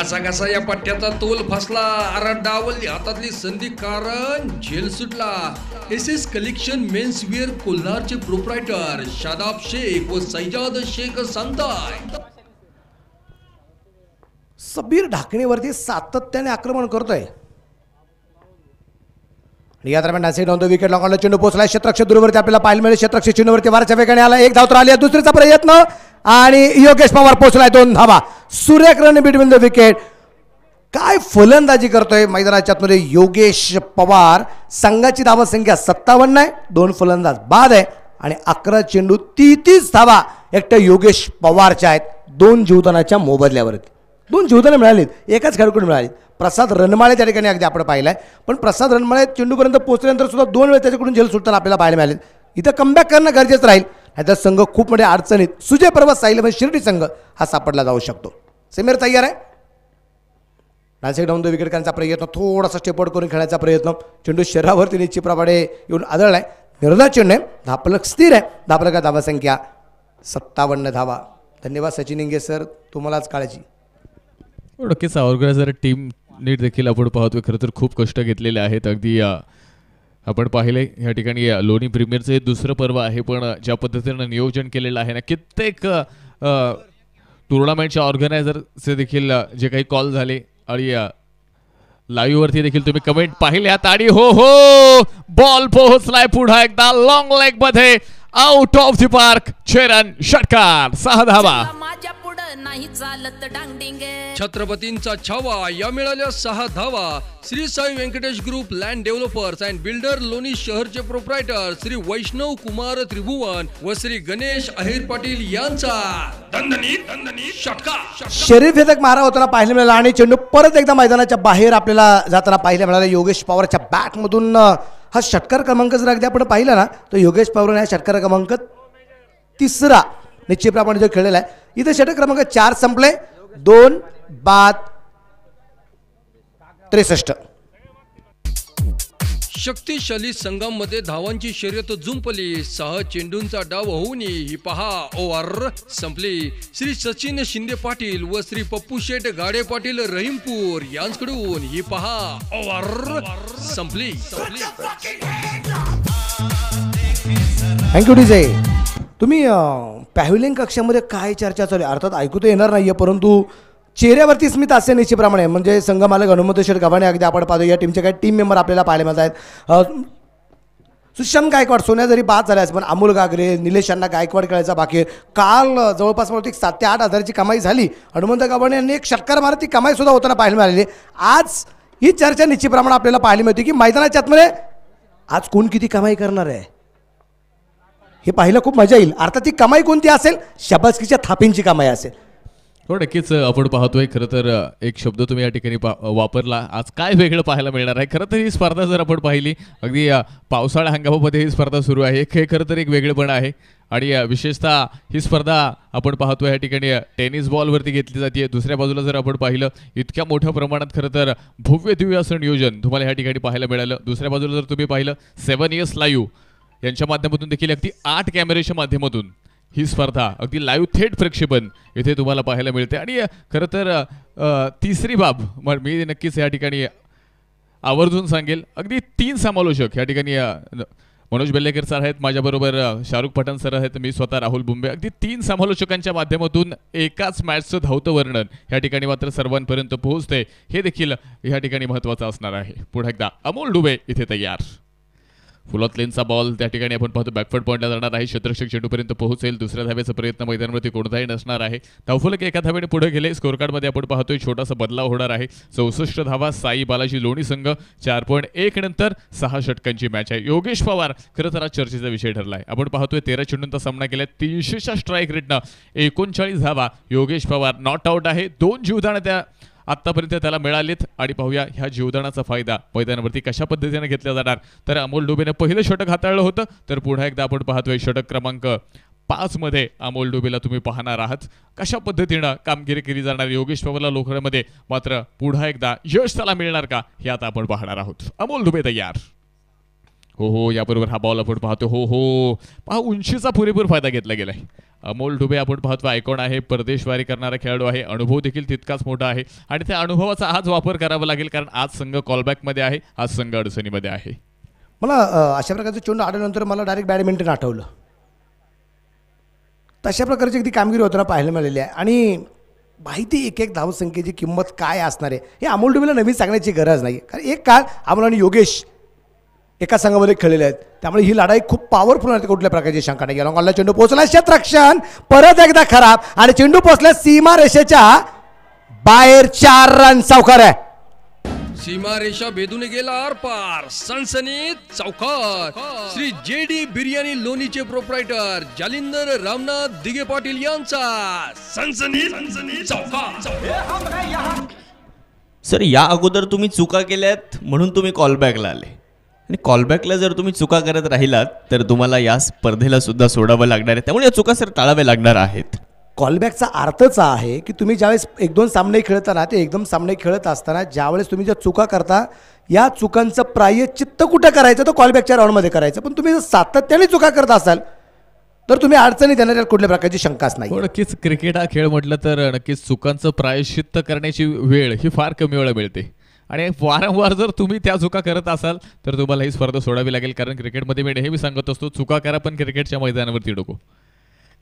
असा कसा या पट्ट्याचा तोल फसला, आरड डावलली हातातली संधी, कारण झेल सुटला. SS कलेक्शन मेन्सवेअर कोल्हारचे प्रोप्रायटर शादाब शेख व सैजाद शेख सांगताय. सबीर ढाकणीवरती सातत्याने आक्रमण करतोय. या दरम्यान नाशिक नोंद विकेट लॉंगॉनला चेंडू पोहोचला. क्षेत्ररक्षक दूरवरती आपल्याला पाहायला मिळेल. क्षेत्ररक्षक चेंडूवरती वारच्या वेगाने आला. एक धाव तर आली. दुसरीचा प्रयत्न आणि योगेश पवार पोहोचलाय. 2 धावा. सूर्यक रन बिटवीन द विकेट. काय फलंदाजी करतोय मैदानाच्या आतमध्ये योगेश पवार. संघाची धावा संख्या 57 आहे. 2 फलंदाज बाद आहे आणि 11 चेंडू 33 धावा एकट्या योगेश पवारच्या आहेत. 2 जीवदानाच्या मोबदल्यावरती 2 जीवदानं मिळालीत. एकाच खेळाडूकडून मिळालीत. प्रसाद रनमाळे त्या ठिकाणी अगदी आपण पाहिलाय. पण प्रसाद रनमाळे चेंडूपर्यंत पोहोचल्यानंतर सुद्धा 2 वेळा त्याच्याकडून झेल सुटताना आपल्याला पाहायला मिळाले. इथं कमबॅक करणं गरजेचं राहील. नाहीतर संघ खूप मोठ्या अडचणीत, सुजय पर्वत साहिलमध्ये शिर्डी संघ हा सापडला जाऊ शकतो. समीर तयार आहे. नाशिक डाऊन द विकेटकांचा प्रयत्न, थोडासा स्टेपआउट करून खेळायचा प्रयत्न. चेंडू शरीरावरती निश्चितप्रमाणे येऊन आदळलाय. निर्धार चेंडू आहे. धापलक स्थिर आहे. धापलका धावा संख्या 57 धावा. धन्यवाद सचिन इंगे सर, तुम्हालाच काळजी. नक्कीच ऑर्गनायझर टीम नीट देखील आपण पाहतोय. खरं तर खूप कष्ट घेतलेले आहेत. अगदी आपण पाहिले या ठिकाणी लोणी प्रीमियरचं हे दुसरं पर्व आहे, पण ज्या पद्धतीनं नियोजन केलेलं आहे ना, कित्येक टुर्नामेंटच्या ऑर्गनायझरचे देखील जे काही कॉल झाले आणि लाईव्ह वरती देखील तुम्ही कमेंट पाहिल्यात. आणि हो बॉल पोहोचलाय पुन्हा एकदा लॉंग लेग मध्ये, out of the park. 6 run, षटकार, 6 धावा. माझ्या पुढं नाही चालत डांगडिंग. छत्रपतींचा छावा या मिळाल्या 6 धावा. Shri Sai Venkatesh group land developers and builder Loni शहरचे प्रोप्रायटर श्री वैष्णव कुमार त्रिभुवन व श्री गणेश अहिर पाटील यांचा दणदणीत षटकार. शरीरभेदक मारा होताना पाहायला मिळाला आणि चेंडू परत एकदा मैदानाच्या बाहेर आपल्याला जाताना पाहायला मिळाला. योगेश पवारच्या बॅटमधून हा षटकार क्रमांक जर अगदी आपण पाहिला ना, तर योगेश पवारने हा षटकार क्रमांक 3 निश्चितप्रमाणे जो खेळलेला आहे. इथे षटक क्रमांक 4 संपले. 2 बाद 63. शक्तिशाली संघांमध्ये धावांची शर्यत जुंपली. 6 चेंडूंचा डाव होऊन ही पहा ओव्हर संपली. श्री सचिन शिंदे पाटील व श्री पप्पू शेठ गाडे पाटील रहीमपूर यांकडून ही पहा ओव्हर संपली. Thank you DJ. तुम्ही पॅव्हिलियन कक्षामध्ये काय चर्चा चालू आहे अर्थात ऐकू तर येणार नाहीये, परंतु चेहऱ्यावरती स्मित असे निश्चितप्रमाणे म्हणजे संघ मालक हनुमंत शेठ गव्हाणे अगदी आपण पाहतो. या टीमचे काही टीम मेंबर आपल्याला पाहायला मिळत आहेत. सुशांत गायकवाड, सोन्या जरी बाद झाल्यास पण अमोल गागरे, निलेश यांना गायकवाड खेळायचा बाकी. काल जवळपास मला 7 ते 8 हजाराची कमाई झाली. हनुमंत गव्हाणे यांनी एक षटकार मारत ती कमाई सुद्धा होताना पाहायला मिळालेली. आज ही चर्चा निश्चितप्रमाणे आपल्याला पाहायला मिळते की मैदानाच्या आतमध्ये आज कोण किती कमाई करणार आहे हे पाहिलं खूप मजा येईल. अर्थात ती कमाई कोणती असेल, शाबासकीच्या थापींची कमाई असेल. हो नक्कीच आपण पाहतोय. खरं तर एक शब्द तुम्ही या ठिकाणी वापरला, आज काय वेगळं पाहायला मिळणार आहे. खरं तर ही स्पर्धा जर आपण पाहिली अगदी पावसाळ्या हंगामामध्ये ही स्पर्धा सुरू आहे. हे खरं तर एक वेगळेपण आहे आणि विशेषतः ही स्पर्धा आपण पाहतोय या ठिकाणी टेनिस बॉलवरती घेतली जाते. दुसऱ्या बाजूला जर आपण पाहिलं इतक्या मोठ्या प्रमाणात खरं तर भव्य दिव्य असं नियोजन तुम्हाला या ठिकाणी पाहायला मिळालं. दुसऱ्या बाजूला जर तुम्ही पाहिलं 7 इयर्स लाईव्ह यांच्या माध्यमातून देखील अगदी 8 कॅमेऱ्याच्या माध्यमातून ही स्पर्धा अगदी लाईव्ह थेट प्रक्षेपण इथे तुम्हाला पाहायला मिळते. आणि खरं तर तिसरी बाब मी नक्कीच या ठिकाणी आवर्जून सांगेल, अगदी 3 समालोचक या ठिकाणी मनोज बेल्लेकर सर आहेत, माझ्याबरोबर शाहरुख पठाण सर आहेत, मी स्वतः राहुल बुंबे, अगदी 3 समालोचकांच्या माध्यमातून एकाच मॅचचं धावतं वर्णन या ठिकाणी मात्र सर्वांपर्यंत पोहोचते. हे देखील या ठिकाणी महत्त्वाचं असणार आहे. पुढे एकदा अमोल डुबे इथे तयार. फुलॉत लेनचा बॉल त्या ठिकाणी आपण पाहतो बॅकफुट पॉईंटला जाणार आहे. क्षेत्ररक्षक चेंडूपर्यंत पोहोचेल. दुसऱ्या धावेचा प्रयत्न मैदानावरती कोणताही नसणार आहे. धावफलक एका धावेने पुढे गेले. स्कोर कार्डमध्ये आपण पाहतोय छोटासा बदलाव होणार आहे. 64 धावा. साई बालाजी लोणी संघ 4.1 नंतर 6 षटकांची मॅच आहे. योगेश पवार खरं तर आज चर्चेचा विषय ठरला आहे. आपण पाहतोय 13 चेंडूंचा सामना केला. 300च्या स्ट्राईक रेटनं 39 धावा. योगेश पवार नॉट आउट आहे. 2 जीवदान त्या आत्तापर्यंत त्याला मिळालेत. आणि पाहूया ह्या जीवदानाचा फायदा मैदानावरती कशा पद्धतीने घेतला जाणार. तर अमोल डुबेने पहिलं षटक हाताळलं होतं. तर पुन्हा एकदा आपण पाहतोय षटक क्रमांक 5 मध्ये अमोल डुबेला तुम्ही पाहणार आहात. कशा पद्धतीनं कामगिरी केली जाणार. योगेश पवारला लोखंडमध्ये मात्र पुन्हा एकदा यश त्याला मिळणार का हे आता आपण पाहणार आहोत. अमोल डुबे तयार. हो याबरोबर हा बॉल आपण पाहतो. पहा उंचीचा पुरेपूर फायदा घेतला गेलाय. अमोल डुबे आपण पाहतो आयकॉन आहे, परदेशवारी करणारा खेळाडू आहे, अनुभव देखील तितकाच मोठा आहे आणि त्या अनुभवाचा आज वापर करावा लागेल कारण आज संघ कॉलबॅकमध्ये आहे, आज संघ अडचणीमध्ये आहे. मला अशा प्रकारचं चेंडू आढळल्यानंतर मला डायरेक्ट बॅडमिंटन आठवलं. तशा प्रकारची अगदी कामगिरी होताना पाहायला मिळालेली आहे. आणि माहिती एक धावसंख्येची किंमत काय असणार आहे हे अमोल डुबेला नवीन सांगण्याची गरज नाही. कारण एक काळ अमोल आणि योगेश एका संघामध्ये खेळलेले आहेत, त्यामुळे ही लढाई खूप पॉवरफुल आहे. कुठल्या प्रकारची शंका नाही. लॉंगॉनला चेंडू पोहोचला. क्षेत्ररक्षण परत एकदा खराब आणि चेंडू पोहोचला सीमा रेषेच्या बाहेर. 4 रन चौकार आहे. सीमा रेषा भेदून गेला आरपार. सनसनीत चौकार. श्री JD बिर्याणी लोणीचे प्रोप्रायटर जालिंदर रामनाथ दिगे पाटील यांचा सनसनीत चौकार. सर या अगोदर तुम्ही चुका केल्यात म्हणून तुम्ही कॉलबॅकला आले आणि कॉलबॅकला जर तुम्ही चुका करत राहिलात तर तुम्हाला या स्पर्धेला सुद्धा सोडावं लागणार आहे. त्यामुळे या चुका सर टाळाव्या लागणार आहेत. कॉलबॅकचा अर्थच आहे की तुम्ही ज्यावेळेस 1-2 सामने खेळताना ते एकदम सामने खेळत असताना ज्यावेळेस तुम्ही ज्या चुका करता या चुकांचं प्रायश्चित्त कुठं करायचं तर कॉलबॅकच्या राऊंडमध्ये करायचं. पण तुम्ही सातत्याने चुका करत असाल तर तुम्ही अडचणीत येणार कुठल्या प्रकारची शंकाच नाही. नक्कीच क्रिकेट हा खेळ म्हटलं तर नक्कीच चुकांचं प्रायश्चित्त करण्याची वेळ ही फार कमी वेळा मिळते आणि वारंवार जर तुम्ही त्या चुका करत असाल तर तुम्हाला ही स्पर्धा सोडावी लागेल. कारण क्रिकेटमध्ये मी नेहमी सांगत असतो चुका करा पण क्रिकेटच्या मैदानावरती नको.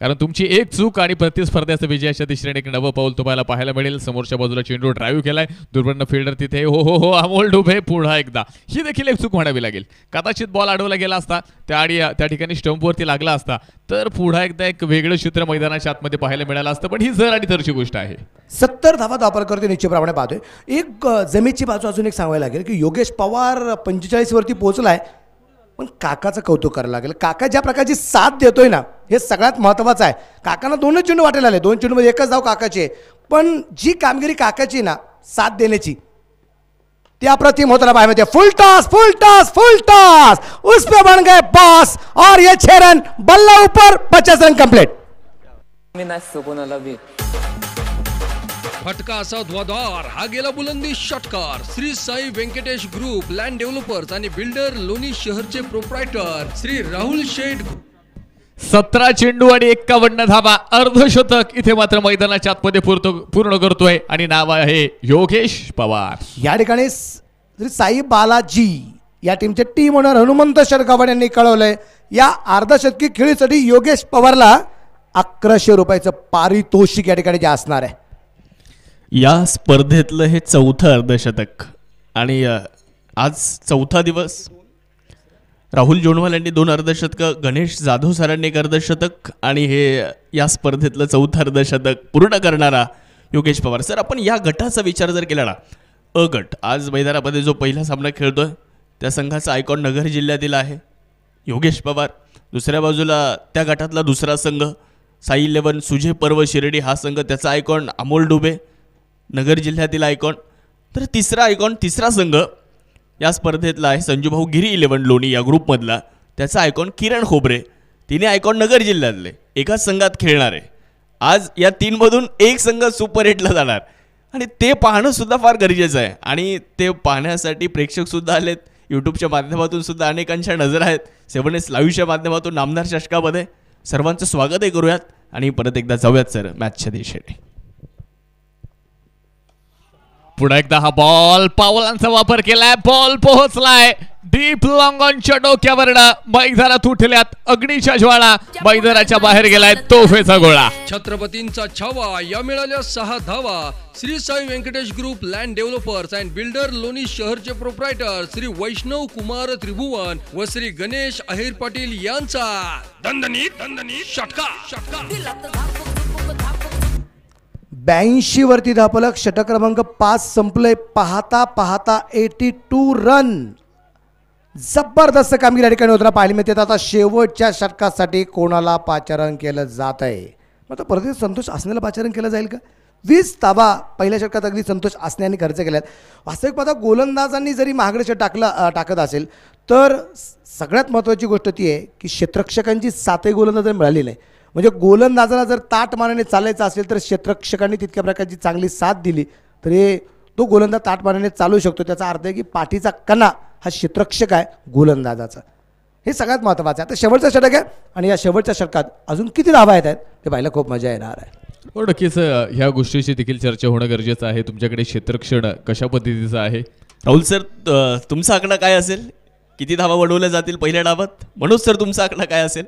कारण तुमची एक चूक आणि प्रतिस्पर्ध्याचं विजयाच्या दिशेने एक नवं पाऊल तुम्हाला पाहायला मिळेल. समोरच्या बाजूला चेंडू ड्राईव्ह केलाय. दुर्बळ फिल्डर तिथे हो अमोल डुबे पुन्हा एकदा. ही देखील एक चूक म्हणावी लागेल. कदाचित बॉल अडवला गेला असता त्या ठिकाणी स्टंपवरती लागला असता तर पुन्हा एकदा एक वेगळं चित्र मैदानाच्या आतमध्ये पाहायला मिळालं असतं. पण ही जर आणि तरची गोष्ट आहे. 70 धावा वापरकर्ते निश्चितप्रमाणे पाहतोय. एक जमेची बाजू अजून एक सांगायला लागेल की योगेश पवार 45 वरती पोहोचलाय. पण काकाचं कौतुक करायला लागेल. काका ज्या प्रकारची साथ देतोय ना हे सगळ्यात महत्त्वाचं आहे. काकांना 2 चेंडू वाटायला आले. 2 चेंडूमध्ये एकच धाव काकाची आहे. पण जी कामगिरी काकाची ना साथ देण्याची ती अप्रतिम होताना पाहायला मिळते. फुल टॉस उस पे बन गए बॉस और ये 6 रन बल्ला ऊपर 50 रन कंप्लीट. फटका असा धुवाधार हा गेला बुलंदी षटकार. Shri Sai Venkatesh group land developers आणि बिल्डर लोणी शहरचे प्रोप्रायटर श्री राहुल शेठ. 17 चेंडू आणि 51 धावा. अर्धशतक इथे मात्र मैदानाच्या आतमध्ये पूर्ण करतोय आणि नाव आहे योगेश पवार. या ठिकाणी श्री साई बालाजी या टीमचे टीम ओनर हनुमंत शडगावड यांनी कळवलंय या अर्धशतकी खेळीसाठी योगेश पवारला 1100 रुपयाचं पारितोषिक या ठिकाणी जे असणार आहे. या स्पर्धेतलं हे 4थं अर्धशतक आणि आज 4था दिवस. राहुल जोनवाल यांनी 2 अर्धशतकं, गणेश जाधव सरांनी 1 अर्धशतक आणि हे या स्पर्धेतलं 4थं अर्धशतक पूर्ण करणारा योगेश पवार. सर आपण या गटाचा विचार जर केला ना, अ गट आज मैदानामध्ये जो पहिला सामना खेळतोय त्या संघाचा आयकॉन नगर जिल्ह्यातील आहे योगेश पवार. दुसऱ्या बाजूला त्या गटातला दुसरा संघ साई 11 सुजय पर्व शिर्डी हा संघ, त्याचा आयकॉन अमोल डुबे नगर जिल्ह्यातील आयकॉन. तर तिसरा संघ या स्पर्धेतला आहे संजूभाऊ गिरी 11 लोणी या ग्रुपमधला, त्याचा आयकॉन किरण खोबरे. तिने आयकॉन नगर जिल्ह्यातले एकाच संघात खेळणार आहे. आज या 3 मधून एक संघ सुपर 8ला जाणार आणि ते पाहणं सुद्धा फार गरजेचं आहे आणि ते पाहण्यासाठी प्रेक्षक सुद्धा आलेत. यूट्यूबच्या माध्यमातून सुद्धा अनेकांच्या नजर आहेत 7S लाईव्हच्या माध्यमातून नामदार चषकामध्ये. सर्वांचं स्वागतही करूयात आणि परत एकदा जाऊयात सर मॅचच्या दिशेने. पुन्हा एकदा हा बॉल पावलांचा वापर केलाय, बॉल पोहोचलाय डीप लॉंग ऑनच्या डोक्यावरनं, मैदानात उठल्यात अग्नीच्या ज्वाळा, मैदानाच्या बाहेर गेलाय तोफेचा गोळा. छत्रपतींचा छावा या मिळाल्या 6 धावा. Shri Sai Venkatesh group land developers and builder Loni शहरचे प्रोप्रायटर श्री वैष्णव कुमार त्रिभुवन व श्री गणेश अहिर पाटील यांचा दणदणीत षटकार. 82 वरती धापलक, षटक क्रमांक 5 संपलंय. पाहता पाहता 82 रन. जबरदस्त कामगिरी या ठिकाणी होताना पाहायला मिळते. आता शेवटच्या षटकासाठी कोणाला पाचारण केलं जात आहे? मग आता परत संतोष आसनेला पाचारण केलं जाईल का? 20 ताबा पहिल्या षटकात अगदी संतोष आसने खर्च केल्यात. वास्तविक पाहता गोलंदाजांनी जरी महागडे षट टाकत असेल तर सगळ्यात महत्त्वाची गोष्ट ती आहे की क्षेत्ररक्षकांची 7ही गोलंदाज मिळाली नाही. म्हणजे गोलंदाजाला जर ताट मानाने चालायचं असेल तर क्षेत्ररक्षकांनी तितक्या प्रकारची चांगली साथ दिली तर तो गोलंदाज ताट मानाने चालू शकतो. त्याचा अर्थ आहे की पाठीचा कणा हा क्षेत्ररक्षक आहे गोलंदाजाचा. हे सगळ्यात महत्त्वाचं आहे. आता शेवटचा षटक आहे आणि या शेवटच्या षटकात अजून किती धावा येत आहेत ते पाहायला खूप मजा येणार आहे. नक्कीच ह्या गोष्टीची देखील चर्चा होणं गरजेचं आहे. तुमच्याकडे क्षेत्ररक्षण कशा पद्धतीचं आहे? राहुल सर, तुमचा आकडा काय असेल? किती धावा बनवल्या जातील पहिल्या डावात? मनोज सर, तुमचा आकडा काय असेल?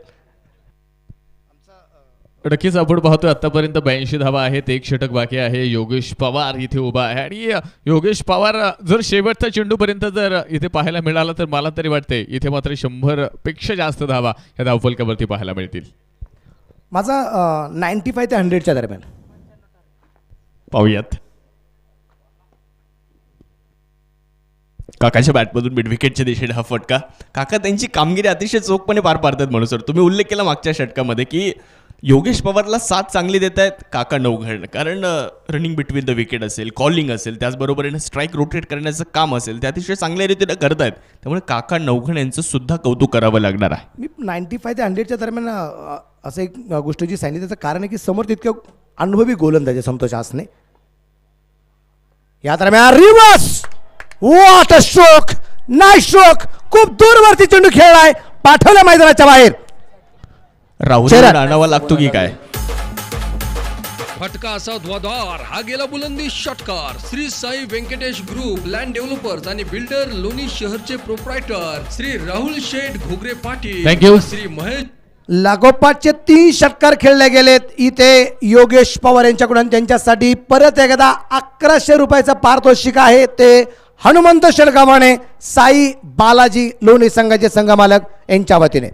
नक्कीच आपण पाहतोय आतापर्यंत 82 धावा आहेत. 1 षटक बाकी आहे. योगेश पवार इथे उभा आहे आणि योगेश पवार जर शेवटच्या चेंडूपर्यंत जर इथे पाहायला मिळाला तर मला तरी वाटते इथे मात्र 100 पेक्षा जास्त धावा या धावफलकावरती पाहायला मिळतील. माझा 95 ते 100च्या दरम्यान. पाहूयात. काकाच्या बॅटमधून मिड विकेटच्या दिशेने हा फटका. काका त्यांची कामगिरी अतिशय चोखपणे पार पाडतात म्हणून सर. तुम्ही उल्लेख केला मागच्या षटकामध्ये की योगेश पवारला साथ चांगली देत आहेत काका नवघण, कारण रनिंग बिटवीन द विकेट असेल, कॉलिंग असेल, त्याचबरोबरीने स्ट्राईक रोटेट करण्याचं काम असेल ते अतिशय चांगल्या रीतीने करत आहेत. त्यामुळे काका नवघण यांचं सुद्धा कौतुक करावं लागणार आहे. मी 95 ते 100च्या दरम्यान असं एक गोष्ट जी सांगितली त्याचं कारण आहे की समोर तितकं अनुभवी गोलंदाज संतोष आसने. या दरम्यान reverse what a stroke, nice stroke, खूप दूरवरती चेंडू खेळलाय, पाठवला मैदानाच्या बाहेर. राहुल आणावा लागतो की काय? फटका असा ध्वाधार हा गेला बुलंदी षटकार. Shri Sai Venkatesh group land developers आणि बिल्डर लोणी शहरचे प्रोप्रायटर श्री राहुल शेठ घोगरे पाटील, श्री महेश. लागोपाठचे 3 षटकार खेळले गेलेत. इथे योगेश पवार यांच्याकडून त्यांच्यासाठी परत एकदा 1100 रुपयाचा पारितोषिक आहे. ते हनुमंत शेळगावाने साई बालाजी लोणी संघाचे संघमालक यांच्या वतीने.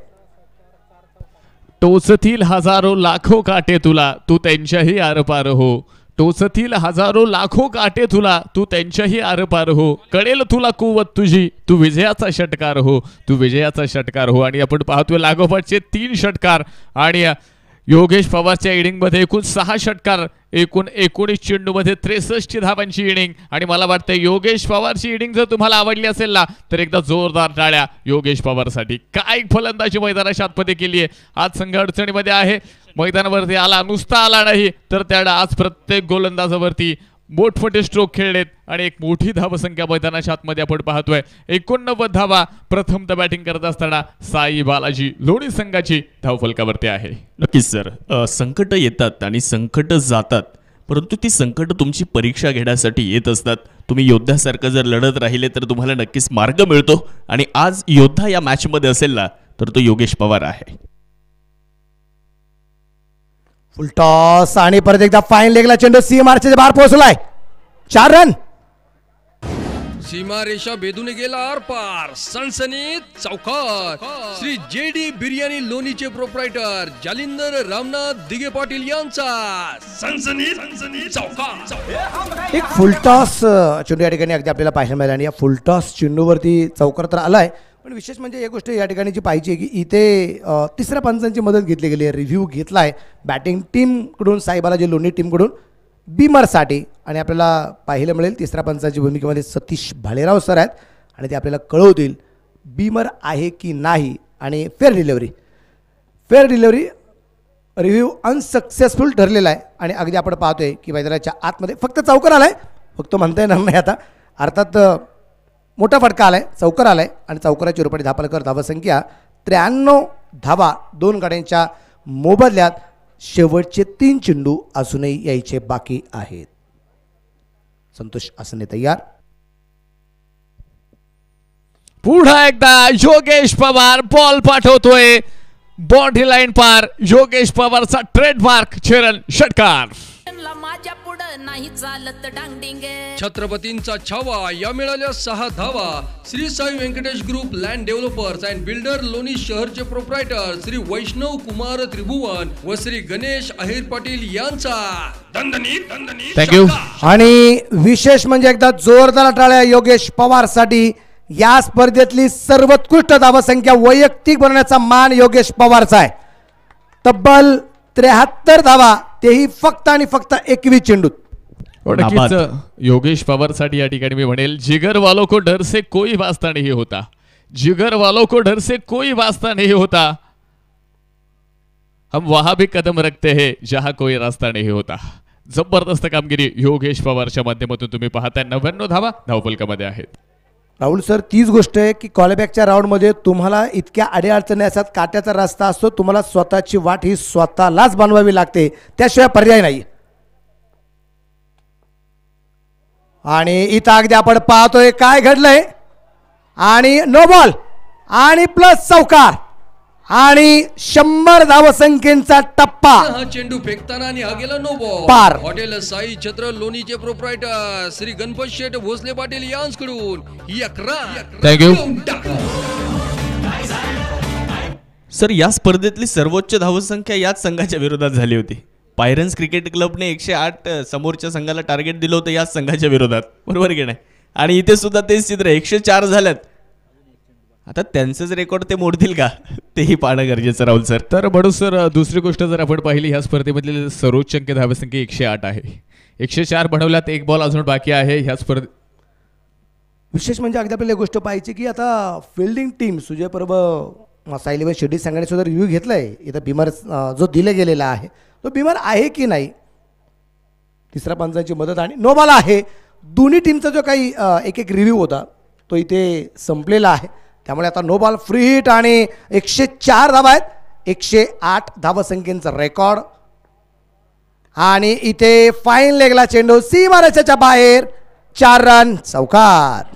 टोचतील हजारो लाखो काटे तुला, तू त्यांच्याही आरपार हो. टोचतील हजारो लाखो काटे तुला, तू त्यांच्याही आरपार हो. कळेल तुला कुवत तुझी, तू विजयाचा षटकार हो, तू विजयाचा षटकार हो. आणि आपण पाहतोय लागोपाठचे 3 षटकार आणि योगेश पवारच्या इनिंगमध्ये एकूण 6 षटकार, एकूण 19 चेंडूमध्ये 63 धावांची इनिंग. आणि मला वाटतं योगेश पवारची इनिंग जर तुम्हाला आवडली असेल ना तर एकदा जोरदार टाळ्या योगेश पवारसाठी. काय फलंदाजी मैदानाच्या आतमध्ये केली आहे. आज संघ अडचणीमध्ये आहे. मैदानावरती आला, नुसता आला नाही तर त्याला आज प्रत्येक गोलंदाजावरती मोठमोठे स्ट्रोक खेळलेत आणि एक मोठी धावसंख्या मैदानाच्या आतमध्ये आपण पाहतोय. 89 धावा प्रथमतः बॅटिंग करत असताना साई बालाजी लोणी संघाची धावफलकावरती आहे. नक्कीच सर, संकट येतात आणि संकट जातात, परंतु ती संकट तुमची परीक्षा घेण्यासाठी येत असतात. तुम्ही योद्ध्यासारखं जर लढत राहिले तर तुम्हाला नक्कीच मार्ग मिळतो. आणि आज योद्धा या मॅचमध्ये असेल ना तर तो योगेश पवार आहे. फुल टॉस आणि परत एकदा फाईन लेगला चेंडू सीमारेषेच्या बाहेर पोहोचलाय. 4 रन. सीमा रेषा भेदून गेला आरपार. सनसनीत चौकार. श्री JD बिर्याणी लोणीचे प्रोप्रायटर जालिंदर रामनाथ दिगे पाटील यांचा सनसनीत चौकार. एक फुल टॉस चेंडू या ठिकाणी अगदी आपल्याला पाहायला मिळाला आणि या फुल टॉस चेंडूवरती चौकार तर आलाय. पण विशेष म्हणजे एक गोष्ट या ठिकाणी जी पाहिजे की इथे 3ऱ्या पंचांची मदत घेतली गेली आहे. रिव्ह्यू घेतला आहे बॅटिंग टीमकडून, साईबालाजी लोणी टीमकडून बीमरसाठी. आणि आपल्याला पाहायला मिळेल 3ऱ्या पंचांच्या भूमिकेमध्ये सतीश भालेराव सर आहेत आणि ते आपल्याला कळवतील बीमर आहे की नाही. आणि फेअर डिलिव्हरी रिव्ह्यू अनसक्सेसफुल ठरलेला आहे. आणि अगदी आपण पाहतोय की मैदानाच्या आतमध्ये फक्त चौकार आला आहे, फक्त म्हणता येणार नाही आता. अर्थात मोठा फटका आलाय, चौकार आलाय आणि चौकाराची रुपये धापालकर धावसंख्या 93 धावा 2 गाड्यांच्या मोबदल्यात. शेवटचे 3 चेंडू अजूनही यायचे बाकी आहेत. संतोष आसने तयार. पुन्हा एकदा योगेश पवार बॉल पाठवतोय बॉडी लाईन पार. योगेश पवारचा ट्रेडमार्क चरण षटकार. माझ्या पुढं नाही चालत डांगडिंग. छत्रपतींचा छावा या मिळाल्या 6 धावा. Shri Sai Venkatesh group land developers and builder Loni शहरचे प्रोप्रायटर श्री वैष्णव कुमार त्रिभुवन व श्री गणेश अहिर पाटील यांचा दणदणीत थँक्यू. आणि विशेष म्हणजे एकदा जोरदार टाळ्या योगेश पवार साठी. या स्पर्धेतली सर्वोत्कृष्ट धावसंख्या वैयक्तिक बनवण्याचा मान योगेश पवारचा आहे. तब्बल 73 धावा, तेही फक्त आणि फक्त 21 चेंडूत. नक्कीच योगेश पवार साठी या ठिकाणी मी म्हणेल जिगर वालों को डर से कोई वास्ता नहीं होता. जिगर वालों को डर से कोई वास्ता नहीं होता. हम वहां भी कदम रखते हैं जहां कोई रास्ता नहीं होता. जबरदस्त कामगिरी योगेश पवारच्या माध्यमातून तुम्ही पाहताय. 99 धावा धावफलकामध्ये आहेत. राहुल सर, तीच गोष्ट आहे की कॉलबॅकच्या राऊंडमध्ये तुम्हाला इतक्या अडीअडचणी असतात, काट्याचा रस्ता असतो, तुम्हाला स्वतःची वाट ही स्वतःलाच बनवावी लागते, त्याशिवाय पर्याय नाही. आणि इथं अगदी आपण पाहतोय काय घडलंय. आणि नो बॉल आणि प्लस चौकार आणि 100 धावसंख्येचा टप्पा. हा चेंडू फेकताना आणि हा गेला नो बॉल. पार. हॉटेल साई छत्र लोणीचे प्रोप्रायटर श्री गणपत शेठ भोसले पाटील यांच्याकडून ही 11. थँक्यू. सर, या स्पर्धेतली सर्वोच्च धावसंख्या याच संघाच्या विरोधात झाली होती. पायरन्स क्रिकेट क्लबने 108 समोरच्या संघाला टार्गेट दिलं होतं याच संघाच्या विरोधात, बरोबर की नाही. आणि इथे सुद्धा तेच चित्र 104 झाल्यात. आता त्यांचंच रेकॉर्ड ते मोडतील का, तेही पाहणं गरजेचं राहुल सर. तर म्हणून सर दुसरी गोष्ट जर आपण पाहिली ह्या स्पर्धेमधली सर्वोच्च अंक धावसंख्या 108 आहे. 104 बनवल्यात, 1 बॉल अजून बाकी आहे ह्या स्पर्धेत. विशेष म्हणजे अगदी आपल्याला गोष्ट पाहिजे की आता fielding team Sujay Parab Sai eleven Shirdi संघाने सुद्धा रिव्ह्यू घेतलाय. इथं बिमार जो दिला गेलेला आहे तो बिमार आहे की नाही, तिसऱ्या पंचांची मदत आणि नो बॉल आहे. दोन्ही टीमचा जो काही एक रिव्ह्यू होता तो इथे संपलेला आहे. त्यामुळे आता नो बॉल, फ्री हिट आणि 104 धावा आहेत. 108 धावसंख्येचा रेकॉर्ड. आणि इथे फाईन लेगला चेंडू सीमारेषेच्या बाहेर, 4 रन, चौकार.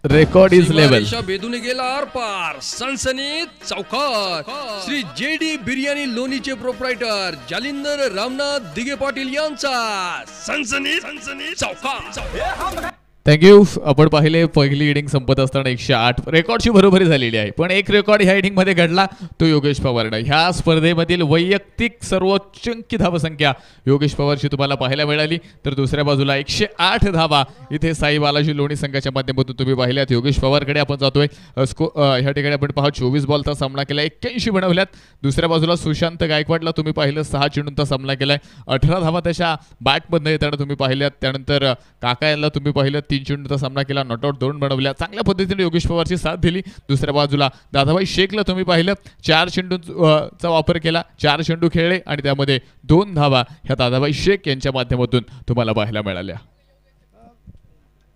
Record is level. रेषा बेधून गेला आर पार, सनसनीत चौकार. श्री जेडी बिर्याणी लोणीचे प्रोप्रायटर जालिंदर रामनाथ दिगे पाटील यांचा सनसनीत चौकार. थँक्यू. आपण पाहिले पहिली इनिंग संपत असताना 108 रेकॉर्डची बरोबरी झालेली आहे. पण एक रेकॉर्ड ह्या इनिंग मध्ये घडला तो योगेश पवारनं. ह्या स्पर्धेमधील वैयक्तिक सर्वोच्च धावसंख्या योगेश पवारची तुम्हाला पाहायला मिळाली. तर दुसऱ्या बाजूला 108 धावा इथे साई बालाजी लोणी संघाच्या माध्यमातून तुम्ही पाहिल्यात. योगेश पवारकडे आपण जातोय. ह्या ठिकाणी आपण पहा 24 बॉलचा सामना केला, 81 बनवल्यात. दुसऱ्या बाजूला सुशांत गायकवाडला तुम्ही पाहिलं 6 चेंडूंचा सामना केलाय, 18 धावा त्याच्या बॅटमधनं येताना तुम्ही पाहिल्यात. त्यानंतर काका यांना तुम्ही पाहिलं 3 चेंडूचा सामना केला, नॉट आउट 2 बनवल्या. चांगल्या पद्धतीने योगेश पवारची साथ दिली. दुसऱ्या बाजूला दादाभाई शेखला तुम्ही पाहिलं 4 चेंडूचा वापर केला, 4 चेंडू खेळले आणि त्यामध्ये 2 धावा ह्या दादाभाई शेख यांच्या माध्यमातून तुम्हाला पाहायला मिळाल्या.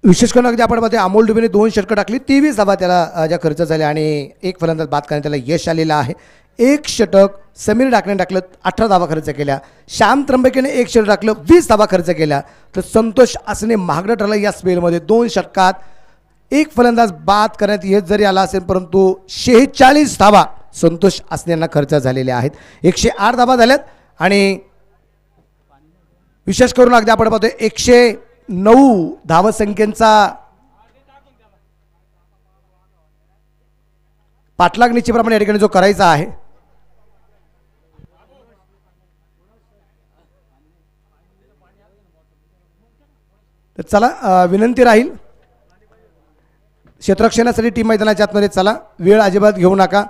विशेष करून अगदी आपण पाहतोय अमोल डुबेने 2 षटकं टाकली, 23 धावा त्याला ज्या खर्च झाल्या आणि 1 फलंदाज बाद करण्यात त्याला यश आलेलं आहे. 1 षटक समीर डाकने टाकलं, 18 धावा खर्च केल्या. श्याम त्र्यंबकेने 1 षटक टाकलं, 20 धावा खर्च केल्या. तर संतोष आसने महागडं ठरलं या स्पेलमध्ये. 2 षटकात 1 फलंदाज बाद करण्यात यश जरी आला असेल परंतु 46 धावा संतोष आसने यांना खर्च झालेल्या आहेत. 108 धावा झाल्यात आणि विशेष करून अगदी आपण पाहतोय 109 धावसंख्येचा पाठलाग निश्चितप्रमाणे या ठिकाणी जो करायचा आहे. तर चला विनंती राहील क्षेत्ररक्षणासाठी टीम मैदानाच्या आतमध्ये चला, वेळ अजिबात घेऊ नका.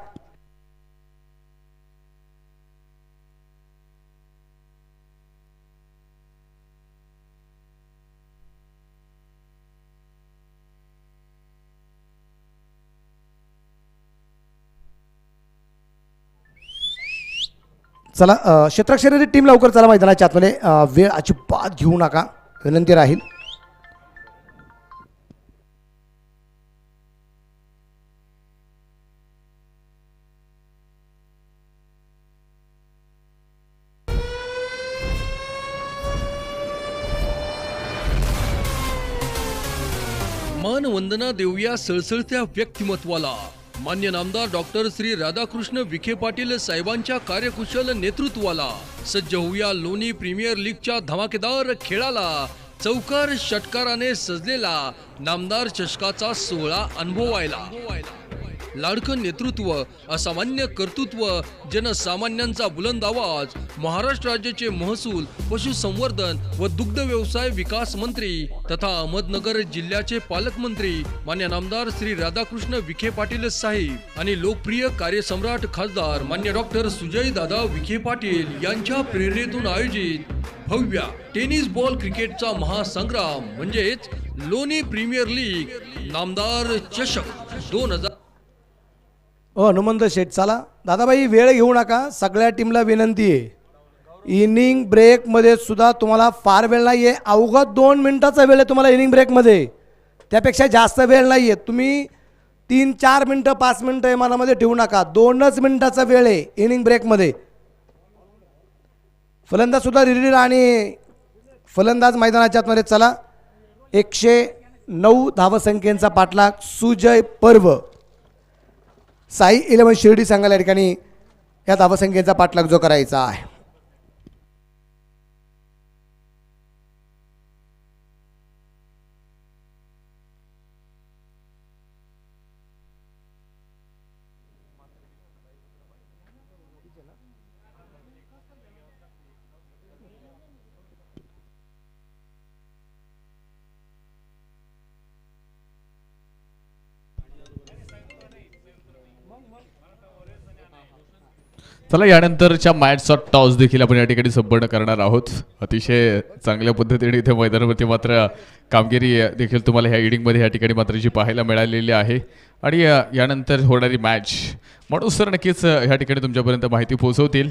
चला क्षेत्ररक्षणाची टीम लवकर चला मैदानाच्या आतमध्ये, वेळ अजिबात घेऊ नका, विनंती राहील. मानवंदना देऊया सळसळत्या व्यक्तिमत्वाला. मान्य नामदार डॉक्टर श्री राधाकृष्ण विखे पाटील साहेबांच्या कार्यकुशल नेतृत्वाला. सज्ज होऊया लोणी प्रीमियर लीगच्या धमाकेदार खेळाला. चौकार षटकाराने सजलेला नामदार चषकाचा सोहळा अनुभवायला. लाडकं नेतृत्व, असामान्य कर्तृत्व, जनसामान्यांचा बुलंद आवाज. महाराष्ट्र राज्याचे महसूल, पशुसंवर्धन व दुग्ध व्यवसाय विकास मंत्री तथा अहमदनगर जिल्ह्याचे पालकमंत्री मान्य नामदार श्री राधाकृष्ण विखे पाटील साहेब आणि लोकप्रिय कार्यसम्राट खासदार मान्य डॉक्टर सुजय दादा विखे पाटील यांच्या प्रेरणेतून आयोजित भव्य टेनिस बॉल क्रिकेटचा महासंग्राम म्हणजेच लोणी प्रीमियर लीग नामदार चषक 2000. हनुमंत शेठ, चला दादाबाई वेळ घेऊ नका. सगळ्या टीमला विनंती आहे, इनिंग ब्रेकमध्ये सुद्धा तुम्हाला फार वेळ नाही आहे. अवघा 2 मिनिटाचा वेळ आहे तुम्हाला इनिंग ब्रेकमध्ये, त्यापेक्षा जास्त वेळ नाही आहे. तुम्ही 3-4 मिनटं 5 मिनटं हे मनामध्ये ठेवू नका. 2च मिनिटाचा वेळ आहे इनिंग ब्रेकमध्ये. फलंदाज सुद्धा रिलीड आणि फलंदाज मैदानाच्या आतमध्ये. चला 109 धावसंख्येचा पाठलाग सुजय पर्व. साई 11 शिर्डी संघाला या ठिकाणी या धावसंख्येचा पाठलाग जो करायचा आहे. चला यानंतरच्या मॅचचा टॉस देखील आपण या ठिकाणी संपन्न करणार आहोत. अतिशय चांगल्या पद्धतीने इथे मैदानावरती मात्र कामगिरी देखील तुम्हाला ह्या इनिंगमध्ये या ठिकाणी मात्र जी पाहायला मिळालेली आहे. आणि यानंतर होणारी मॅच म्हणून सर नक्कीच ह्या ठिकाणी तुमच्यापर्यंत माहिती पोहोचवतील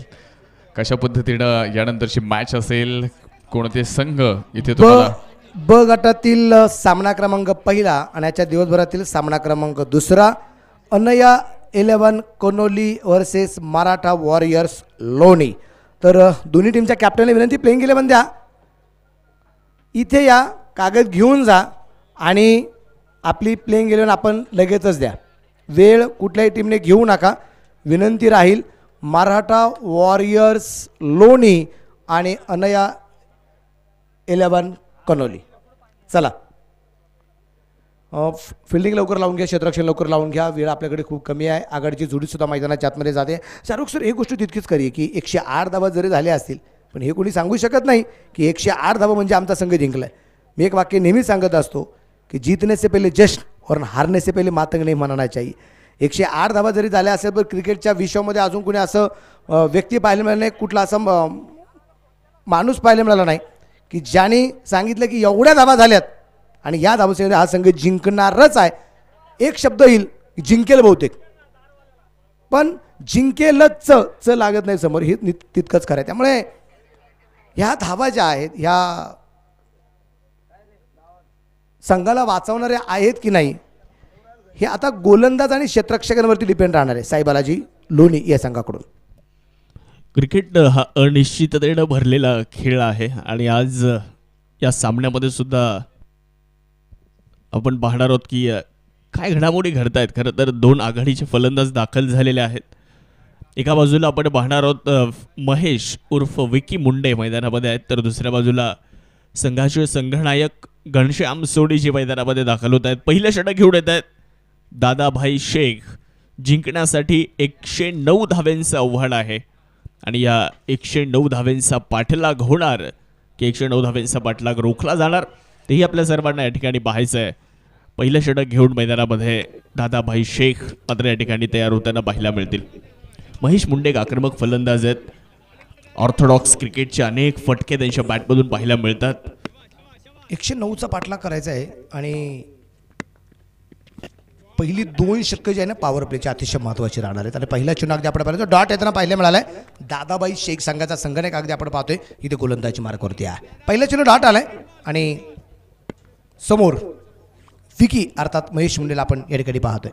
कशा पद्धतीनं यानंतरची मॅच असेल, कोणते संघ इथे तुम्हाला. ब गटातील सामना क्रमांक पहिला आणि याच्या दिवसभरातील सामना क्रमांक दुसरा. अनया 11 कोनोली वर्सेस मराठा वॉरियर्स लोणी. तर दोन्ही टीमच्या कॅप्टनला विनंती, प्लेइंग 11 द्या, इथे या, कागद घेऊन जा आणि आपली प्लेइंग 11 आपण लगेचच द्या. वेळ कुठल्याही टीमने घेऊ नका. विनंती राहील मराठा वॉरियर्स लोणी आणि अनया 11 कोनोली. चला फिल्डिंग लवकर लावून घ्या, क्षेत्ररक्षण लवकर लावून घ्या. वेळ आपल्याकडे खूप कमी आहे. आघाडीची जोडीसुद्धा मैदानाच्या आतमध्ये जाते. शाहरुख सर एक गोष्ट तितकीच खरी आहे की 108 धावा जरी झाल्या असतील पण हे कोणी सांगू शकत नाही की 108 धावा म्हणजे आमचा संघ जिंकला आहे. मी एक वाक्य नेहमी सांगत असतो की जीतने से पहिले जश्न और हारने से पहिले मातंग नहीं मनाना चाहिए. 108 धावा जरी झाल्या असेल तर क्रिकेटच्या विश्वामध्ये अजून कोणी असं व्यक्ती पाहायला मिळालं नाही, कुठला असं माणूस पाहायला मिळाला नाही की ज्याने सांगितलं की एवढ्या धावा झाल्यात आणि या धावसंख्येने हा संघ जिंकणारच आहे. एक शब्द येईल जिंकेल बहुतेक, पण जिंकेलच च लागत नाही समोर, हे तितकंच खरं आहे. त्यामुळे ह्या धावा ज्या आहेत ह्या संघाला वाचवणारे आहेत की नाही हे आता गोलंदाज आणि क्षेत्ररक्षकांवरती डिपेंड राहणार आहे. साईबालाजी लोणी या संघाकडून. क्रिकेट हा अनिश्चिततेनं भरलेला खेळ आहे आणि आज या सामन्यामध्ये सुद्धा आपण पाहणार आहोत की काय घडामोडी घडत आहेत. खरं तर 2 आघाडीचे फलंदाज दाखल झालेले आहेत. एका बाजूला आपण पाहणार आहोत महेश उर्फ विकी मुंडे मैदानामध्ये आहेत, तर दुसऱ्या बाजूला संघाचे संघनायक घनश्याम सोडीजी मैदानामध्ये दाखल होत आहेत. पहिलं षटक घेऊन येत आहेत दादाभाई शेख. जिंकण्यासाठी 109 धाव्यांचं आव्हान आहे आणि या 109 धाव्यांचा पाठलाग होणार की 109 धाव्यांचा पाठलाग रोखला जाणार तेही आपल्या सर्वांना या ठिकाणी पाहायचं आहे. पहिलं षटक घेऊन मैदानामध्ये दादाभाई शेख मात्र या ठिकाणी तयार होताना पाहायला मिळतील. महेश मुंडे एक आक्रमक फलंदाज आहेत. ऑर्थोडॉक्स क्रिकेटचे अनेक फटके त्यांच्या बॅटमधून पाहायला मिळतात. 109चा पाठलाग करायचा आहे आणि पहिली 2 षटकं जी आहे ना पॉवर प्लेची अतिशय महत्त्वाची राहणार आहेत. आणि पहिला चुना अगदी आपण पाहिलं डॉट येताना पाहायला मिळाला आहे दादाबाई शेख संघाचा संघनायक अगदी आपण पाहतोय इथे गोलंदाजी मार्कवरती आहे. पहिला चुना डॉट आलाय आणि समोर विकी अर्थात महेश मुंडेला आपण या ठिकाणी पाहतोय.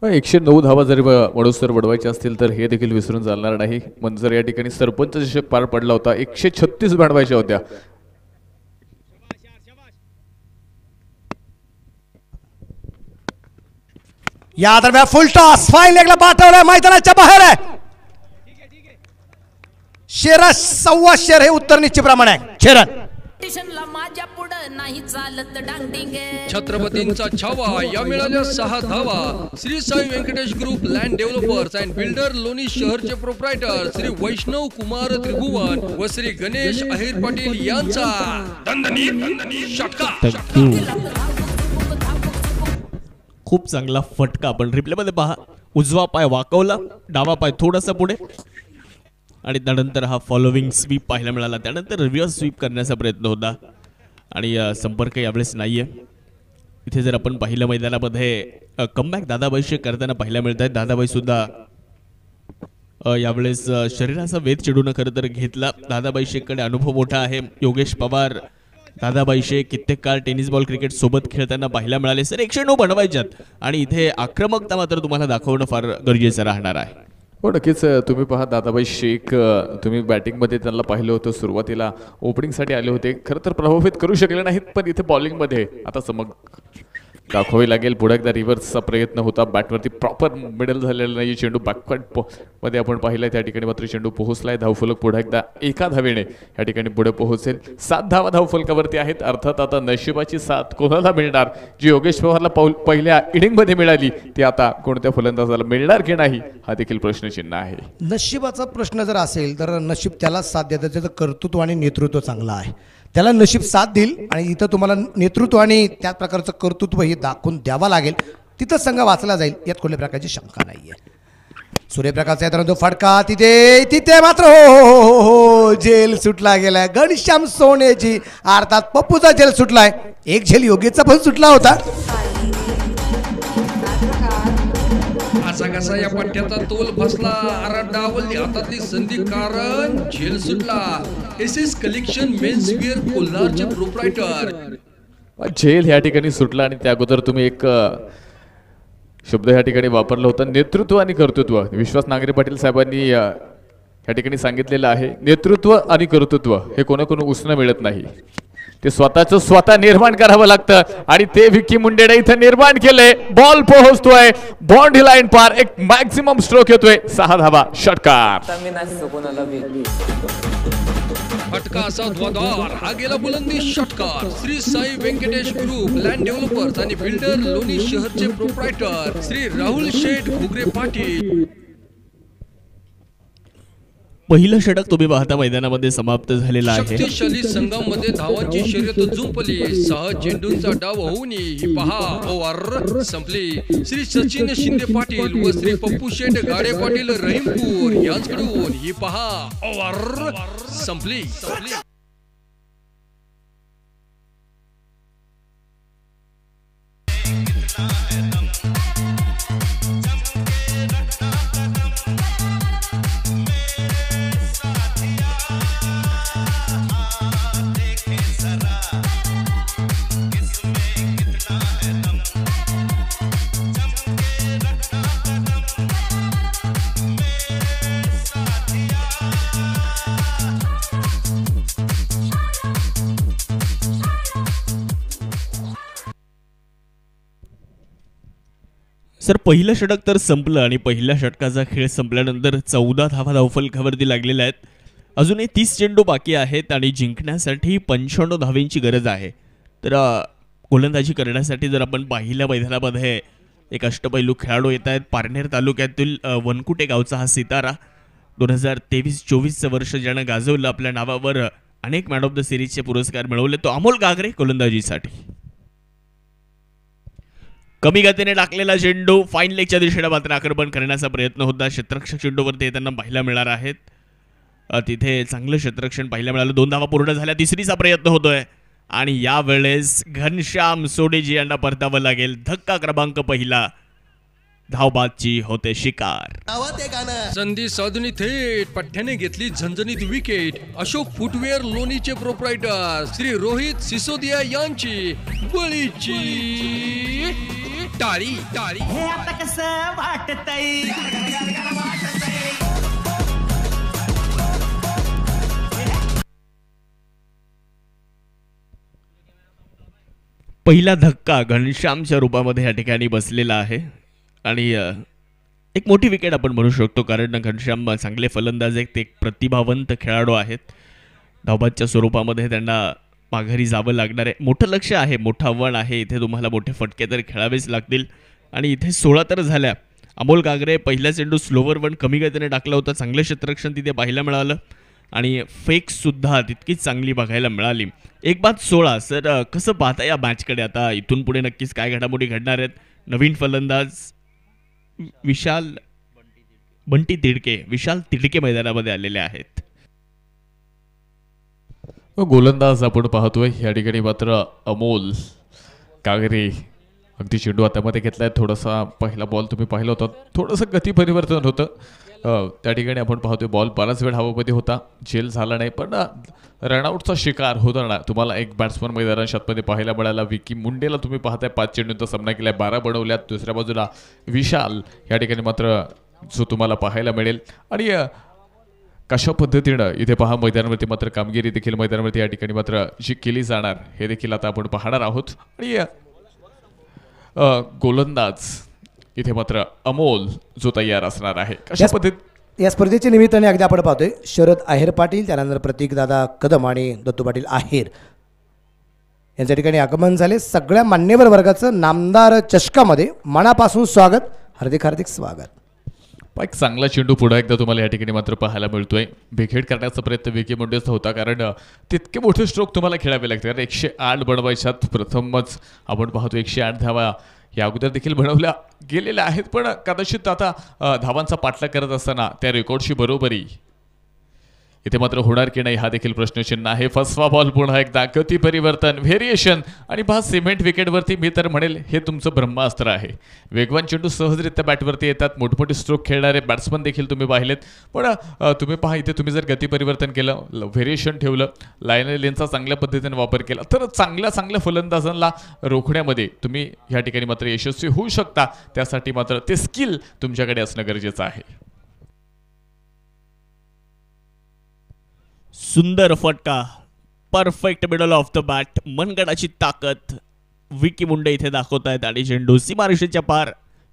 109 धावा जरी वडोसर वडवायचे असतील तर हे देखील विसरून चालणार नाही. मंजर या ठिकाणी सरपंच चषक पार पडला होता, 136 मिळवायच्या होत्या. या दरम्यान फुल टॉस फाईन लेगला पाठवलाय, मैदानाच्या बाहेर आहे. शेरा 1.25 शेर हे उत्तर निश्चितप्रमाणे आहे. शेरन स्टेशनला माझ्या पुढं नाही चालत डांगडिंग. छत्रपतींचा छावा या मिळाल्या 6 धावा. Shri Sai Venkatesh group land developers and builder Loni शहरचे प्रोप्रायटर श्री वैष्णव कुमार त्रिभुवन व श्री गणेश अहिर पाटील यांचा दणदणीत षटकार. खूप चांगला फटका. आपण रिप्लेमध्ये पहा, उजवा पाय वाकवला, डावा पाय थोडासा पुढे आणि त्यानंतर हा फॉलोविंग स्वीप पाहायला मिळाला. त्यानंतर रिव्हर्स स्वीप करण्याचा प्रयत्न होता आणि संपर्क यावेळेस नाहीये. इथे जर आपण पाहिलं मैदानामध्ये कमबॅक दादाबाईशी करताना पाहायला मिळत आहे. दादाबाई सुद्धा यावेळेस शरीराचा वेध चढून खरं तर घेतला. दादाबाई शेखकडे अनुभव मोठा आहे. योगेश पवार दादाबाई शेख कित्येक काळ टेनिस बॉल क्रिकेट सोबत खेळताना पाहायला मिळाले. सर 109 बनवायच्यात आणि इथे आक्रमकता मात्र तुम्हाला दाखवणं फार गरजेचं राहणार आहे. हो नक्कीच. तुम्ही पहा दादाबाई शेख, तुम्ही बॅटिंगमध्ये त्यांना पाहिलं होतं, सुरुवातीला ओपनिंगसाठी आले होते. खरं तर प्रभावित करू शकले नाहीत, पण इथे बॉलिंगमध्ये आता चमक दाखवावी लागेल. पुढे एकदा रिव्हर्सचा प्रयत्न होता, बॅटवरती प्रॉपर मिडल झालेला नाही. चेंडू बॅकवर्ड मध्ये आपण पाहिलाय, त्या ठिकाणी मात्र चेंडू पोहोचलाय. धावफलक पुढे एकदा एका धावेने या ठिकाणी पुढे पोहोचेल. 7 धावा धावफलकावरती आहेत. अर्थात आता नशिबाची साथ कोणाला मिळणार? जी योगेश पवारला पहिल्या इनिंगमध्ये मिळाली ती आता कोणत्या फलंदाजाला मिळणार की नाही हा देखील प्रश्नचिन्ह आहे. नशिबाचा प्रश्न जर असेल तर नशीब त्याला साथ देतं त्याचं कर्तृत्व आणि नेतृत्व चांगलं आहे. त्याला नशीब साथ देईल आणि इथं तुम्हाला नेतृत्व आणि त्या प्रकारचं कर्तृत्व हे दाखवून द्यावा लागेल. तिथं संघ वाचला जाईल यात कुठल्या प्रकारची शंका नाहीये. सूर्यप्रकाशचा येताना जो फटका तिथे मात्र हो जेल सुटला गेलाय. घनश्याम सोनेची अर्थात पप्पूचा जेल सुटलाय. एक झेल योगेशचा पण सुटला होता. असा कसा या पट्ट्याचा तोल बसला. डावलली हातातली संधी, कारण झेल सुटला. एसएस कलेक्शन मेन्स वेअर कोल्हारचे प्रोप्रायटर झेल या ठिकाणी सुटला. आणि त्या अगोदर तुम्ही एक शब्द या ठिकाणी वापरला होता, नेतृत्व आणि कर्तृत्व. विश्वास नांगरे पाटील साहेबांनी या ठिकाणी सांगितलेलं आहे, नेतृत्व आणि कर्तृत्व हे कोणाकोण उसणं मिळत नाही, ते स्वतःचं स्वतः निर्माण करावं लागतं. आणि ते विकी मुंडेने इथं निर्माण केलंय. बॉल पोहोचतोय बाउंड्री लाईन पार. एक मॅक्सिमम स्ट्रोक येतोय. 6 धावा षटकार. फटका असा ध्वजार हा गेला बुलंदी षटकार. Shri Sai Venkatesh group land developers आणि बिल्डर लोणी शहरचे प्रोप्रायटर श्री राहुल शेठ घुगरे पाटील. पहिलं षटक तुम्ही पाहता मैदानामध्ये समाप्त झालेलं आहे. शक्तिशाली संघामध्ये धावांची शर्यत जुंपली. 6 चेंडूंचा डाव होऊन ही पहा ओव्हर संपली. श्री सचिन शिंदे पाटील व श्री पप्पू शेठ गाडे पाटील रहीमपूर यांच्याकडून ही पहा ओव्हर संपली. सर पहिलं षटक तर संपलं आणि पहिल्या षटकाचा खेळ संपल्यानंतर 14 धावा धावफलकावरती लागलेल्या आहेत. अजूनही 30 चेंडू बाकी आहेत आणि जिंकण्यासाठी 95 धावेंची गरज आहे. तर गोलंदाजी करण्यासाठी जर आपण पाहिलं मैदानामध्ये एक अष्टपैलू खेळाडू येत आहेत. पारनेर तालुक्यातील वनकुटे गावचा हा सितारा 2023-24 वर्ष ज्यानं गाजवलं, आपल्या नावावर अनेक मॅन ऑफ द सिरीजचे पुरस्कार मिळवले, तो अमोल गागरे गोलंदाजीसाठी. कमी गतीने टाकलेला चेंडू फाईन लेगच्या दिशेने मात्र आक्रमण करण्याचा प्रयत्न होता. क्षेत्ररक्षक चेंडूवरती येताना पाहायला मिळणार आहेत. तिथे चांगलं क्षेत्ररक्षण पाहायला मिळालं. 2 धावा पूर्ण झाल्या. तिसरीचा प्रयत्न होतोय आणि यावेळेस घनश्याम सोडेजी यांना परतावं लागेल. धक्का क्रमांक पहिला. धावबादची होते शिकार. संधी साधून थेट पठ्ठ्याने घेतली झणझणीत विकेट. अशोक फुटवेअर लोणीचे प्रोप्रायटर श्री रोहित सिसोदिया यांची बळीची टाळी. हे आता कसं वाटतंय. पहिला धक्का घनश्यामच्या रूपामध्ये या ठिकाणी बसलेला आहे आणि एक मोठी विकेट आपण म्हणू शकतो, कारण घनश्याम चांगले फलंदाज आहेत, एक प्रतिभावंत खेळाडू आहेत. धावबादच्या स्वरूपामध्ये त्यांना माघारी जावं लागणार आहे. मोठं लक्ष आहे, मोठं आव्हान आहे. इथे तुम्हाला मोठे फटके तर खेळावेच लागतील आणि इथे 16 तर झाल्या. अमोल गागरे पहिल्या चेंडू स्लोवर वन कमी गतीने टाकला होता. चांगलं क्षेत्ररक्षण तिथे पाहायला मिळालं आणि फेकसुद्धा तितकीच चांगली बघायला मिळाली. 1-16. सर कसं पाहता या मॅचकडे? आता इथून पुढे नक्कीच काय घडामोडी घडणार आहेत? नवीन फलंदाज विशाल तिडके मैदानामध्ये आलेले आहेत. गोलंदाज आपण पाहतोय या ठिकाणी मात्र अमोल गागरे अगदी चेंडू हातामध्ये घेतलाय. थोडासा पहिला बॉल तुम्ही पाहिला होता, थोडंसं गती परिवर्तन होतं त्या ठिकाणी. आपण पाहतोय बॉल बराच वेळ हवेमध्ये होता, झेल झाला नाही, पण रनआउटचा शिकार होताना तुम्हाला एक बॅट्समन मैदानात शतमध्ये पाहायला मिळाला. विकी मुंडेला तुम्ही पाहताय 5 चेंडूंचा सामना केलाय, 12 बनवल्यात. दुसऱ्या बाजूला विशाल या ठिकाणी मात्र जो तुम्हाला पाहायला मिळेल. आणि कशा पद्धतीनं इथे पहा मैदानावरती मात्र कामगिरी देखील मैदानावरती या ठिकाणी मात्र जी केली जाणार हे देखील आता आपण पाहणार आहोत. आणि गोलंदाज इथे मात्र अमोल जो तयार असणार आहे. कशा पद्धती या स्पर्धेच्या निमित्ताने अगदी आपण पाहतोय शरद आहेर पाटील, त्यानंतर प्रतीकदादा कदम आणि दत्तू पाटील आहेर यांच्या ठिकाणी आगमन झाले. सगळ्या मान्यवर वर्गाचं नामदार चषकामध्ये मनापासून स्वागत, हार्दिक हार्दिक स्वागत. एक चांगला चेंडू पुन्हा एकदा तुम्हाला या ठिकाणी मात्र पाहायला मिळतोय. विकेट करण्याचा प्रयत्न विकी मुंडेचा होता, कारण तितके मोठे स्ट्रोक तुम्हाला खेळावे लागते. कारण 108 बनवायच्यात. प्रथमच आपण पाहतो 108 धावा या अगोदर देखील बनवल्या गेलेल्या आहेत, पण कदाचित आता धावांचा पाठलाग करत असताना त्या रेकॉर्डशी बरोबरी इथे मात्र होणार की नाही हा देखील प्रश्नचिन्ह आहे. फसवा बॉल पुन्हा एकदा गती परिवर्तन, व्हेरिएशन आणि पहा सिमेंट विकेटवरती मी तर म्हणेल हे तुमचं ब्रह्मास्त्र आहे. वेगवान चेंडू सहजरित्या बॅटवरती येतात, मोठमोठे स्ट्रोक खेळणारे बॅट्समन देखील तुम्ही पाहिलेत, पण तुम्ही पहा इथे तुम्ही जर गती परिवर्तन केलं, व्हेरिएशन ठेवलं, लायनल लेनचा चांगल्या पद्धतीने वापर केला तर चांगल्या फलंदाजांना रोखण्यामध्ये तुम्ही या ठिकाणी मात्र यशस्वी होऊ शकता. त्यासाठी मात्र ते स्किल तुमच्याकडे असणं गरजेचं आहे. सुंदर फटका, perfect middle of the bat, मनगडाची ताकद विकी मुंडे इथे दाखवत आहेत आणि चेंडू सीमारेषेच्या पार,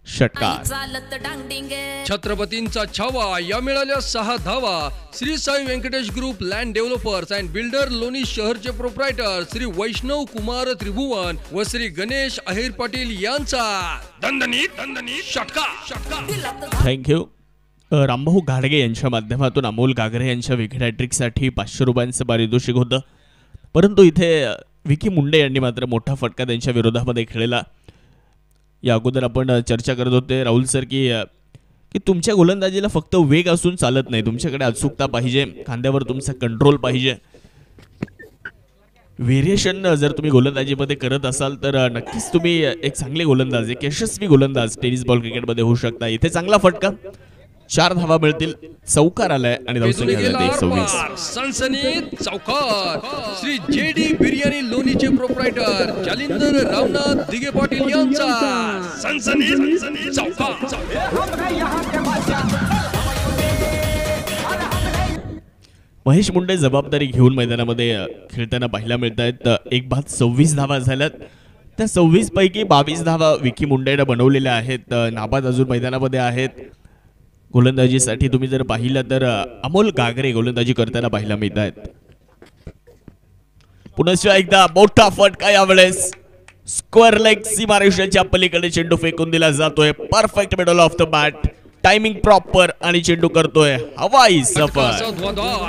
षटकार. चालत डांगडिंग छत्रपतींचा छावा या मिळाल्या 6 धावा. Shri Sai Venkatesh group land developers and builder Loni शहरचे प्रोप्रायटर श्री वैष्णव कुमार त्रिभुवन व श्री गणेश आहेर पाटील यांचा दणदणीत षटकार. थँक्यू. रामभाऊ घाडगे यांच्या माध्यमातून अमोल गागरे यांच्या विकेट हॅट्रिकसाठी 500 रुपयांचं पारितोषिक होतं, परंतु इथे विकी मुंडे यांनी मात्र मोठा फटका त्यांच्या विरोधामध्ये खेळला. या अगोदर आपण चर्चा करत होते राहुल सर की तुमच्या गोलंदाजीला फक्त वेग असून चालत नाही, तुमच्याकडे अचूकता पाहिजे, खांद्यावर तुमचा कंट्रोल पाहिजे. व्हेरिएशन जर तुम्ही गोलंदाजीमध्ये करत असाल तर नक्कीच तुम्ही एक चांगले गोलंदाज, एक यशस्वी गोलंदाज टेनिस बॉल क्रिकेटमध्ये होऊ शकता. इथे चांगला फटका, 4 धावा मिळतील, चौकार आलाय आणि धावसंख्या झाली 26. सनसनीत चौकार. श्री जेडी बिर्याणी लोणीचे प्रोप्रायटर जालिंदर रामनाथ दिगे पाटील यांचा सनसनीत चौकार. महेश मुंडे जबाबदारी घेऊन मैदानामध्ये खेळताना पाहायला मिळत आहेत. 1-26 धावा झाल्यात, त्या 26 पैकी 22 धावा विकी मुंडेने बनवलेल्या आहेत. नाबाद अजून मैदानामध्ये आहेत. गोलंदाजीसाठी तुम्ही जर पाहिलं तर अमोल गागरे गोलंदाजी करताना पाहायला मिळत आहेत. पुन्हा एकदा मोठा फटका, यावेळेस स्क्वेअर लेग सीमारेषेच्या पलीकडे चेंडू फेकून दिला जातोय. Perfect middle of the bat, timing proper आणि चेंडू करतोय हवाई सफर.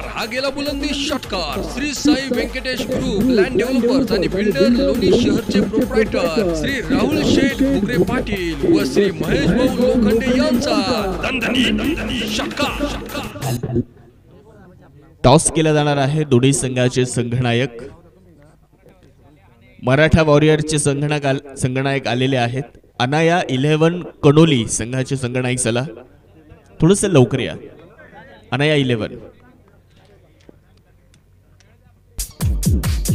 हा गेला बुलंदी षटकार. Shri Sai Venkatesh group land developers आणि बिल्डर लोणी शहरचे प्रोप्रायटर श्री राहुल शेठ घुगरे पाटील व श्री महेश भाऊ लोखंडे यांचा दणदणीत षटकार. टॉस केला जाणार आहे. दोन्ही संघाचे संघनायक मराठा वॉरियरचे संघनायक आलेले आहेत. अनाया 11 कणोली संघाचे संघनायक. चला थोडंसं लवकर या. अनाया 11.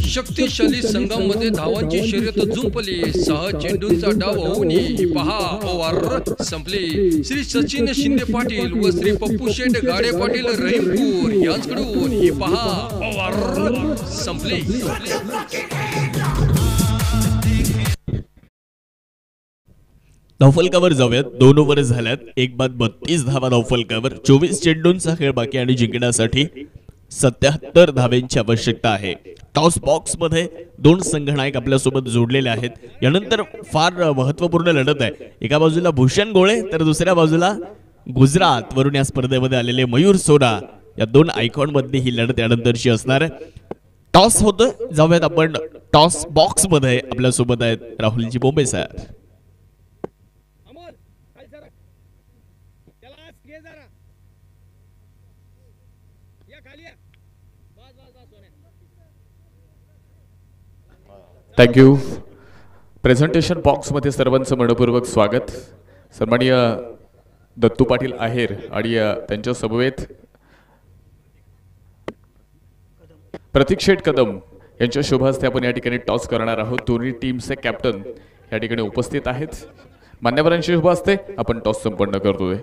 शक्तिशाली संघामध्ये धावांची शर्यत जुंपली. 6 चेंडूंचा डाव होऊन पहा ओव्हर संपली. श्री सचिन शिंदे पाटील व श्री पप्पू शेठ गाडे पाटील रहीमपूर यांच्याकडून ही पहा ओव्हर संपली. धावफलकावर जाऊयात. 2 ओव्हर झाल्यात, 1 बाद 32 धावा धावफलकावर. 24 चेंडूंचा खेळ बाकी आणि जिंकण्यासाठी 77 धावेंची आवश्यकता आहे. टॉस बॉक्स मध्ये 2 संघनायक आपल्यासोबत जोडलेले आहेत. यानंतर फार महत्वपूर्ण लढत आहे. एका बाजूला भूषण गोळे तर दुसऱ्या बाजूला गुजरात वरून या स्पर्धेमध्ये आलेले मयूर सोना. या 2 आयकॉन मध्ये ही लढत यानंतरची असणार आहे. टॉस होतं, जाऊयात आपण टॉस बॉक्स मध्ये. आपल्यासोबत आहेत Rahulji Bombay sir. Thank you. Presentation बॉक्समध्ये सर्वांचं मनपूर्वक स्वागत. सन्माननीय दत्तू पाटील आहेर आणि त्यांच्या समवेत प्रतीक शेठ कदम यांच्या शुभ हस्ते आपण या ठिकाणी टॉस करणार आहोत. दोन्ही टीमचे कॅप्टन या ठिकाणी उपस्थित आहेत. मान्यवरांच्या शुभ हस्ते आपण टॉस संपन्न करतोय.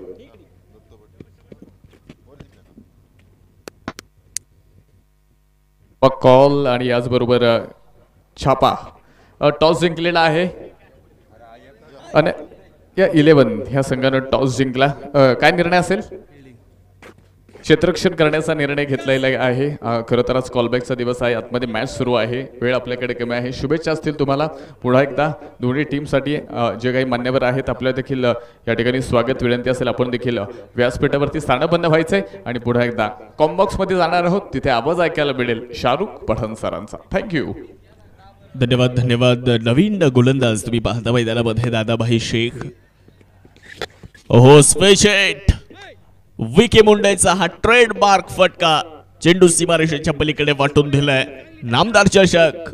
कॉल आणि याचबरोबर छापा. टॉस जिंकलेला आहे आणि या 11 ह्या संघानं टॉस जिंकला. काय निर्णय असेल? क्षेत्ररक्षण करण्याचा निर्णय घेतलेला आहे. खरं तर आज कॉलबॅकचा दिवस आहे. आतमध्ये मॅच सुरू आहे. वेळ आपल्याकडे कमी आहे. शुभेच्छा असतील तुम्हाला पुन्हा एकदा दोन्ही टीमसाठी. जे काही मान्यवर आहेत आपल्या देखील या ठिकाणी स्वागत विनंती असेल. आपण देखील व्यासपीठावरती स्थानबद्ध व्हायचंय आणि पुन्हा एकदा कॉमबॉक्समध्ये जाणार आहोत. तिथे आवाज ऐकायला मिळेल शाहरुख पठाण सरांचा. थँक्यू. धन्यवाद धन्यवाद. नवीन गोलंदाज तुम्ही पाहता मैदानामध्ये दादाभाई शेख. ओहो स्पेशेट विकी मुंडेचा हा ट्रेडमार्क फटका चेंडू सीमारेषेच्या पलीकडे वाटून दिलाय. नामदार चषक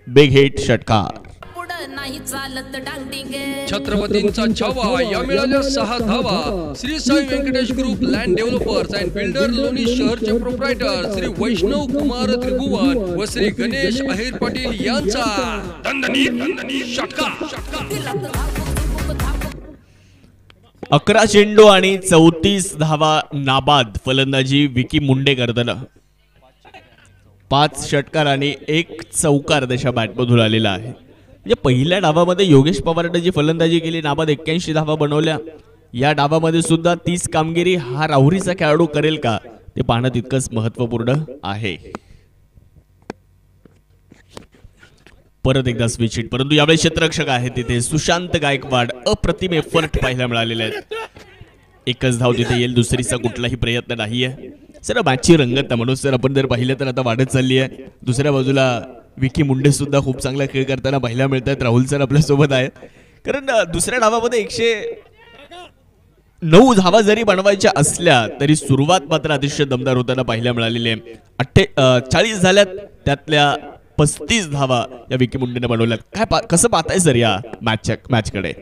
बिग हिट षटकार. पुढं नाही चालत डांगडिंगे. छत्रपतींचा छावा या मिळाल्या 6 धावा. Shri Sai Venkatesh group land developers and builder Loni शहरचे प्रोप्रायटर श्री वैष्णव कुमार त्रिभुवन व श्री गणेश अहिर पाटील यांचा दणदणीत षटकार. 11 चेंडू आणि 34 धावा नाबाद फलंदाजी विकी मुंडे करताना. 5 षटकार आणि 1 चौकार त्याच्या बॅटमधून आलेला आहे. म्हणजे पहिल्या डावामध्ये योगेश पवारने जी फलंदाजी केली, नाबाद 81 धावा बनवल्या. या डावामध्ये सुद्धा 30 कामगिरी हा राहुरीचा खेळाडू करेल का ते पाहणं तितकंच महत्वपूर्ण आहे. परत एकदा स्विच हिट, परंतु यावेळी क्षेत्ररक्षक आहे तिथे सुशांत गायकवाड. अप्रतिम एफर्ट पाहायला मिळालेले आहेत. 1च धाव तिथे येईल, दुसरीचा कुठलाही प्रयत्न नाहीये. सर मॅचची रंगत म्हणून सर आपण जर पाहिलं तर आता वाढत चालली आहे. दुसऱ्या बाजूला विकी मुंडे सुद्धा खूप चांगला खेळ करताना पाहायला मिळत आहेत. राहुल सर आपल्या सोबत आहेत. कारण दुसऱ्या डावामध्ये 109 धावा जरी बनवायच्या असल्या तरी सुरुवात मात्र अतिशय दमदार होताना पाहायला मिळालेली आहे. 40 झाल्यात, त्यातल्या 35 धावा या विकी मुंडेने बनवल्यात. काय कसं पाहताय सर या मॅचकडे?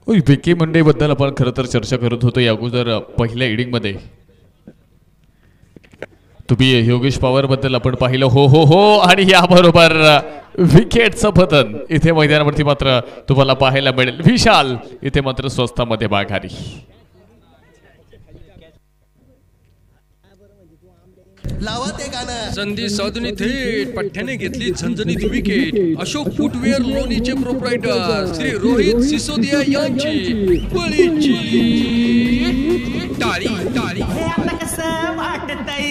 विकी मुंडे बद्दल आपण खरं तर चर्चा करत होतो या अगोदर पहिल्या इनिंग मध्ये. तुम्ही योगेश पवार बद्दल आपण पाहिलं. हो हो हो. आणि याबरोबर विकेटचं पतन इथे मैदानावरती मात्र तुम्हाला पाहायला मिळेल. विशाल इथे मात्र स्वस्तामध्ये माघारी. संधी साधून थेट पठ्ठ्याने घेतली झणझणीत विकेट. अशोक फुटवेअर लोणीचे प्रोप्रायटर श्री रोहित सिसोदिया यांची बळीची टाळी टाळी. आता कसं वाटतंय?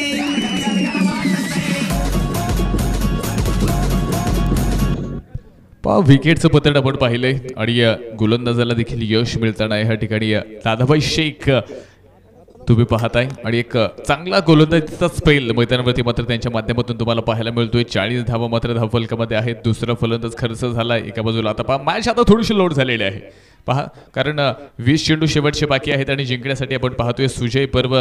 विकेटचं पतन आपण पाहिलंय आणि गोलंदाजाला देखील यश मिळताना या ठिकाणी दादाभाई शेख तुम्ही पाहताय. आणि एक चांगला गोलंदाजीचा स्पेल मैदानावरती मात्र त्यांच्या माध्यमातून तुम्हाला पाहायला मिळतोय. 40 धावा मात्र धावफलकामध्ये आहेत. दुसरा फलंदाज खर्च झाला एका बाजूला. आता पहा मॅच आता थोडीशी लोड झालेली आहे पहा, कारण 20 चेंडू शेवटचे बाकी आहेत आणि जिंकण्यासाठी आपण पाहतोय सुजय पर्व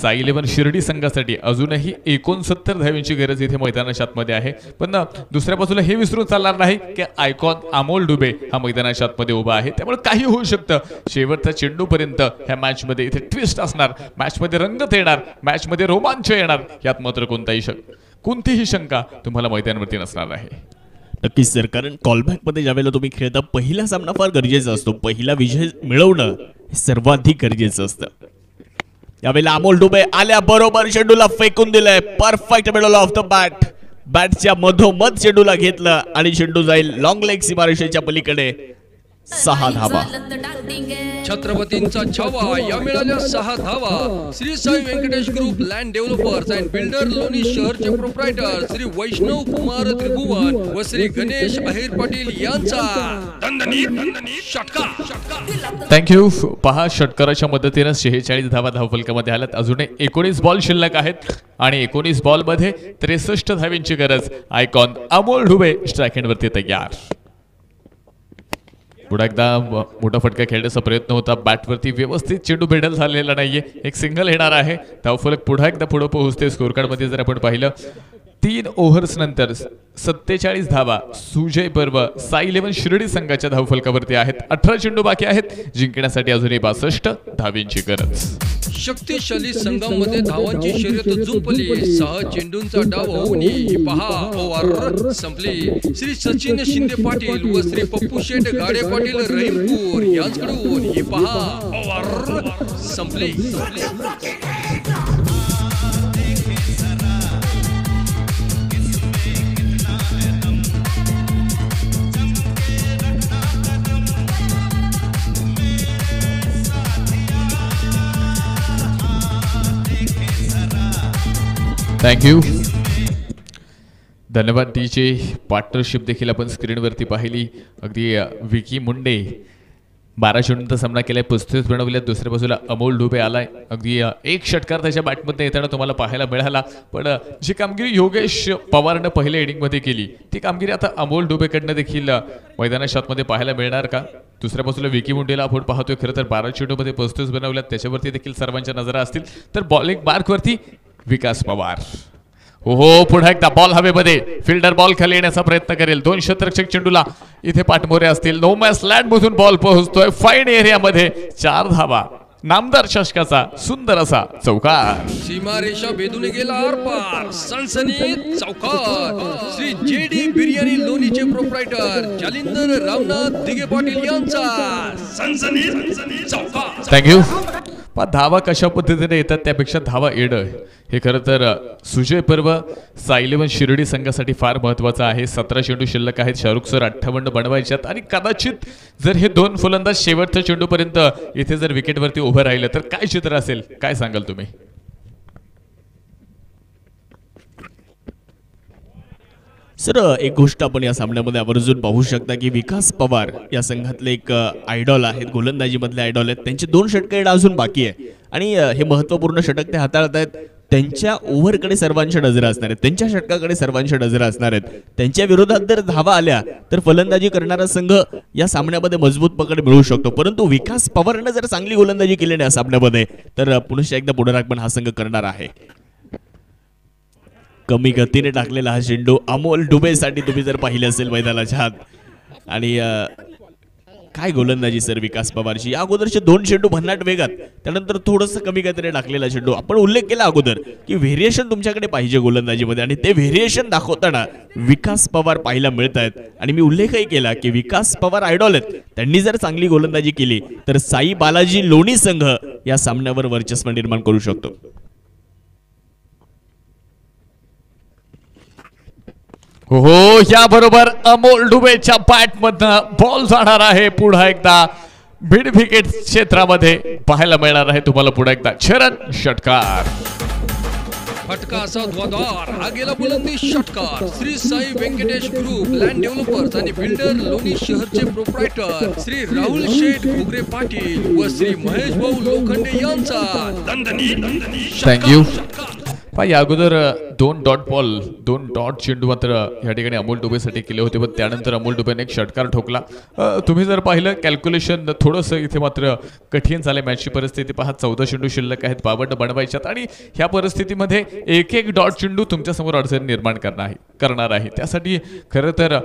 साई 11 शिर्डी संघासाठी अजूनही 69 धावांची गरज इथे मैदानाच्या आतमध्ये आहे. पण दुसऱ्या बाजूला हे विसरून चालणार नाही की आयकॉन अमोल डुबे हा मैदानाच्या आतमध्ये उभा आहे. त्यामुळे काही होऊ शकतं. शेवटच्या चेंडूपर्यंत ह्या मॅचमध्ये इथे ट्विस्ट असणार, मॅचमध्ये रंगत येणार, मॅचमध्ये रोमांच येणार. यात मात्र कोणतीही शंका तुम्हाला मैदानावरती नसणार आहे. नक्कीच सर, कारण कॉलबॅकमध्ये ज्यावेळेला तुम्ही खेळता पहिला सामना फार गरजेचा असतो. पहिला विजय मिळवणं हे सर्वाधिक गरजेचं असतं. यावेळेला अमोल डुबे आल्या बरोबर चेंडूला फेकून दिलंय. Perfect middle of the bat. बॅटच्या मधोमध चेंडूला घेतलं आणि चेंडू जाईल लॉंग लेग सीमारेषेच्या पलीकडे. 6 धावा. छत्रपतींचा छावा या मिळाल्या 6 धावा. Shri Sai Venkatesh group land developers and builder Loni शहरचे प्रोप्रायटर श्री वैष्णव कुमार त्रिभुवन व श्री गणेश अहिर पाटील यांचा दणदणीत षटकार. थँक्यू. पहा, षटकाराच्या मदतीने 46 धावा धावफलकामध्ये आल्यात. अजून 19 बॉल शिल्लक आहेत आणि 19 बॉल मध्ये 63 धावींची गरज. आयकॉन अमोल ढुबे स्ट्राईक एंड वरती तयार. पुढे एकदा मोठा फटका खेळण्याचा प्रयत्न होता. बॅटवरती व्यवस्थित चेंडू भेटल झालेला नाहीये. एक सिंगल येणार आहे. धावफलक पुन्हा एकदा पुढे पोहोचते. स्कोर कार्ड मध्ये जर आपण पाहिलं 3 ओव्हर्स नंतर 47 धावा सुजय पर्व साई 11 शिर्डी संघाच्या धावफलकावरती आहेत. 18 चेंडू बाकी आहेत. जिंकण्यासाठी अजूनही 62 धावींची गरज. शक्तिशाली संघामध्ये धावांची शर्यत जुंपली. 6 चेंडूंचा डाव होऊन ही पहा ओव्हर संपली. श्री सचिन शिंदे पाटील व श्री पप्पू शेठ गाडे पाटील रहीमपूर यांच्याकडून ही पहा ओव्हर संपली. थँक्यू. धन्यवाद. टीचे पार्टनरशिप देखील आपण स्क्रीनवरती पाहिली. अगदी विकी मुंडे 12 चेंडूंचा सामना केलाय, 35 बनवल्या. दुसऱ्या बाजूला अमोल ढुबे आलाय. अगदी एक षटकार त्याच्या बॅटमध्ये येताना तुम्हाला पाहायला मिळाला. पण जी कामगिरी योगेश पवारनं पहिल्या इनिंगमध्ये केली ती कामगिरी आता अमोल ढुबेकडनं देखील मैदानाच्या आतमध्ये पाहायला मिळणार का? दुसऱ्या बाजूला विकी मुंडेला आपण पाहतोय. खरं तर 12 चेंडूमध्ये 35 बनवल्यात. त्याच्यावरती देखील सर्वांच्या नजरा असतील. तर बॉलिंग मार्कवरती विकास पवार. हो, पुन्हा एकदा बॉल हवेमध्ये. फिल्डर बॉल खाली येण्याचा प्रयत्न करेल. 2 क्षेत्ररक्षक चेंडूला इथे पाठमोरे असतील. नो मॅच लँड मधून बॉल पोहोचतोय फाईन एरियामध्ये. 4 धावा. नामदार चषकाचा सुंदर असा चौकार. सीमारेषा भेदून गेला आरपार. सनसनीत चौकार. श्री जेडी बिर्याणी लोणीचे प्रोप्रायटर जालिंदर रामनाथ दिगे पाटील यांचा सनसनीत चौकार. थँक्यू. धावा कशा पद्धतीने येतात त्यापेक्षा धावा येणं हे खरं तर सुजय पर्व साई 11 शिर्डी संघासाठी फार महत्त्वाचं आहे. 17 चेंडू शिल्लक आहेत. शाहरुख सर 58 बनवायच्यात आणि कदाचित जर हे 2 फलंदाज शेवटच्या चेंडूपर्यंत इथे जर विकेटवरती उभं राहिलं तर काय चित्र असेल, काय सांगाल तुम्ही? सर, एक गोष्ट आपण या सामन्यामध्ये आवर्जून पाहू शकता की विकास पवार या संघातले एक आयडॉल आहेत, गोलंदाजीमधले आयडॉल आहेत. त्यांचे 2 षटके अजून बाकी आहे आणि हे महत्त्वपूर्ण षटक ते हाताळत आहेत. त्यांच्या ओव्हरकडे सर्वांच्या नजरा असणार आहेत. त्यांच्या षटकाकडे सर्वांच्या नजरा असणार आहेत. त्यांच्या विरोधात जर धावा आल्या तर फलंदाजी करणारा संघ या सामन्यामध्ये मजबूत पकड मिळवू शकतो. परंतु विकास पवारने जर चांगली गोलंदाजी केली या सामन्यामध्ये तर पुन्हा एकदा पुनरागमन हा संघ करणार आहे. कमी गतीने टाकलेला हा चेंडू अमोल ढुबेसाठी तुम्ही जर पाहिले असेल मैदानाच्या आत. आणि काय गोलंदाजी सर विकास पवारची. या अगोदरचे 2 चेंडू भन्नाट वेगात, त्यानंतर थोडंसं कमी गतीने टाकलेला चेंडू. आपण उल्लेख केला अगोदर की व्हेरिएशन तुमच्याकडे पाहिजे गोलंदाजीमध्ये आणि ते व्हेरिएशन दाखवताना विकास पवार पाहायला मिळत आहेत. आणि मी उल्लेखही केला की विकास पवार आयडॉल आहेत. त्यांनी जर चांगली गोलंदाजी केली तर साई बालाजी लोणी संघ या सामन्यावर वर्चस्व निर्माण करू शकतो. हो, याबरोबर अमोल ढुबेच्या बॅटमधनं बॉल जाणार आहे. पुन्हा एकदा मिड विकेट क्षेत्रामध्ये पाहायला मिळणार आहे तुम्हाला पुन्हा एकदा चरण षटकार. फटका असा ध्वजार हा गेला बुलंदी षटकार. Shri Sai Venkatesh group land developers आणि बिल्डर लोणी शहरचे प्रोप्रायटर श्री राहुल शेठ घुगरे पाटील व श्री महेश भाऊ लोखंडे यांचा दणदणीत. थँक्यू. या अगोदर 2 डॉट चेंडू मात्र या ठिकाणी अमोल डुबेसाठी केले होते, पण त्यानंतर अमोल डुबेने एक षटकार ठोकला. तुम्ही जर पाहिलं कॅल्क्युलेशन थोडंसं इथे मात्र कठीण झालं. मॅचची परिस्थिती पहा, 14 चेंडू शिल्लक आहेत, 52 बनवायच्यात आणि ह्या परिस्थितीमध्ये एक डॉट चेंडू तुमच्यासमोर अडचण निर्माण करणार आहे. त्यासाठी खरं तर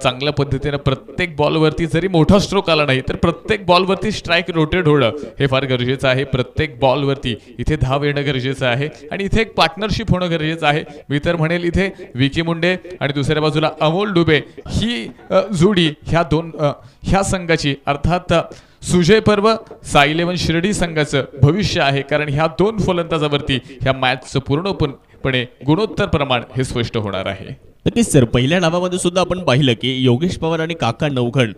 चांगल्या पद्धतीनं प्रत्येक बॉलवरती जरी मोठा स्ट्रोक आला नाही तर प्रत्येक बॉलवरती स्ट्राईक रोटेट होणं हे फार गरजेचं आहे. प्रत्येक बॉलवरती इथे धाव येणं गरजेचं आहे आणि इथे एक पार्टनरशिप होणं गरजेचं आहे. मी तर म्हणेल इथे विकी मुंडे आणि दुसऱ्या बाजूला अमोल डुबे ही जोडी ह्या संघाची अर्थात सुजय पर्व साई 11 शिर्डी संघाचं भविष्य आहे. कारण ह्या 2 फलंदाजावरती ह्या मॅचचं पूर्णपणे गुणोत्तर प्रमाण हे स्पष्ट होणार आहे. नक्कीच सर, पहिल्या डावामध्ये सुद्धा आपण पाहिलं की योगेश पवार आणि काका नवघण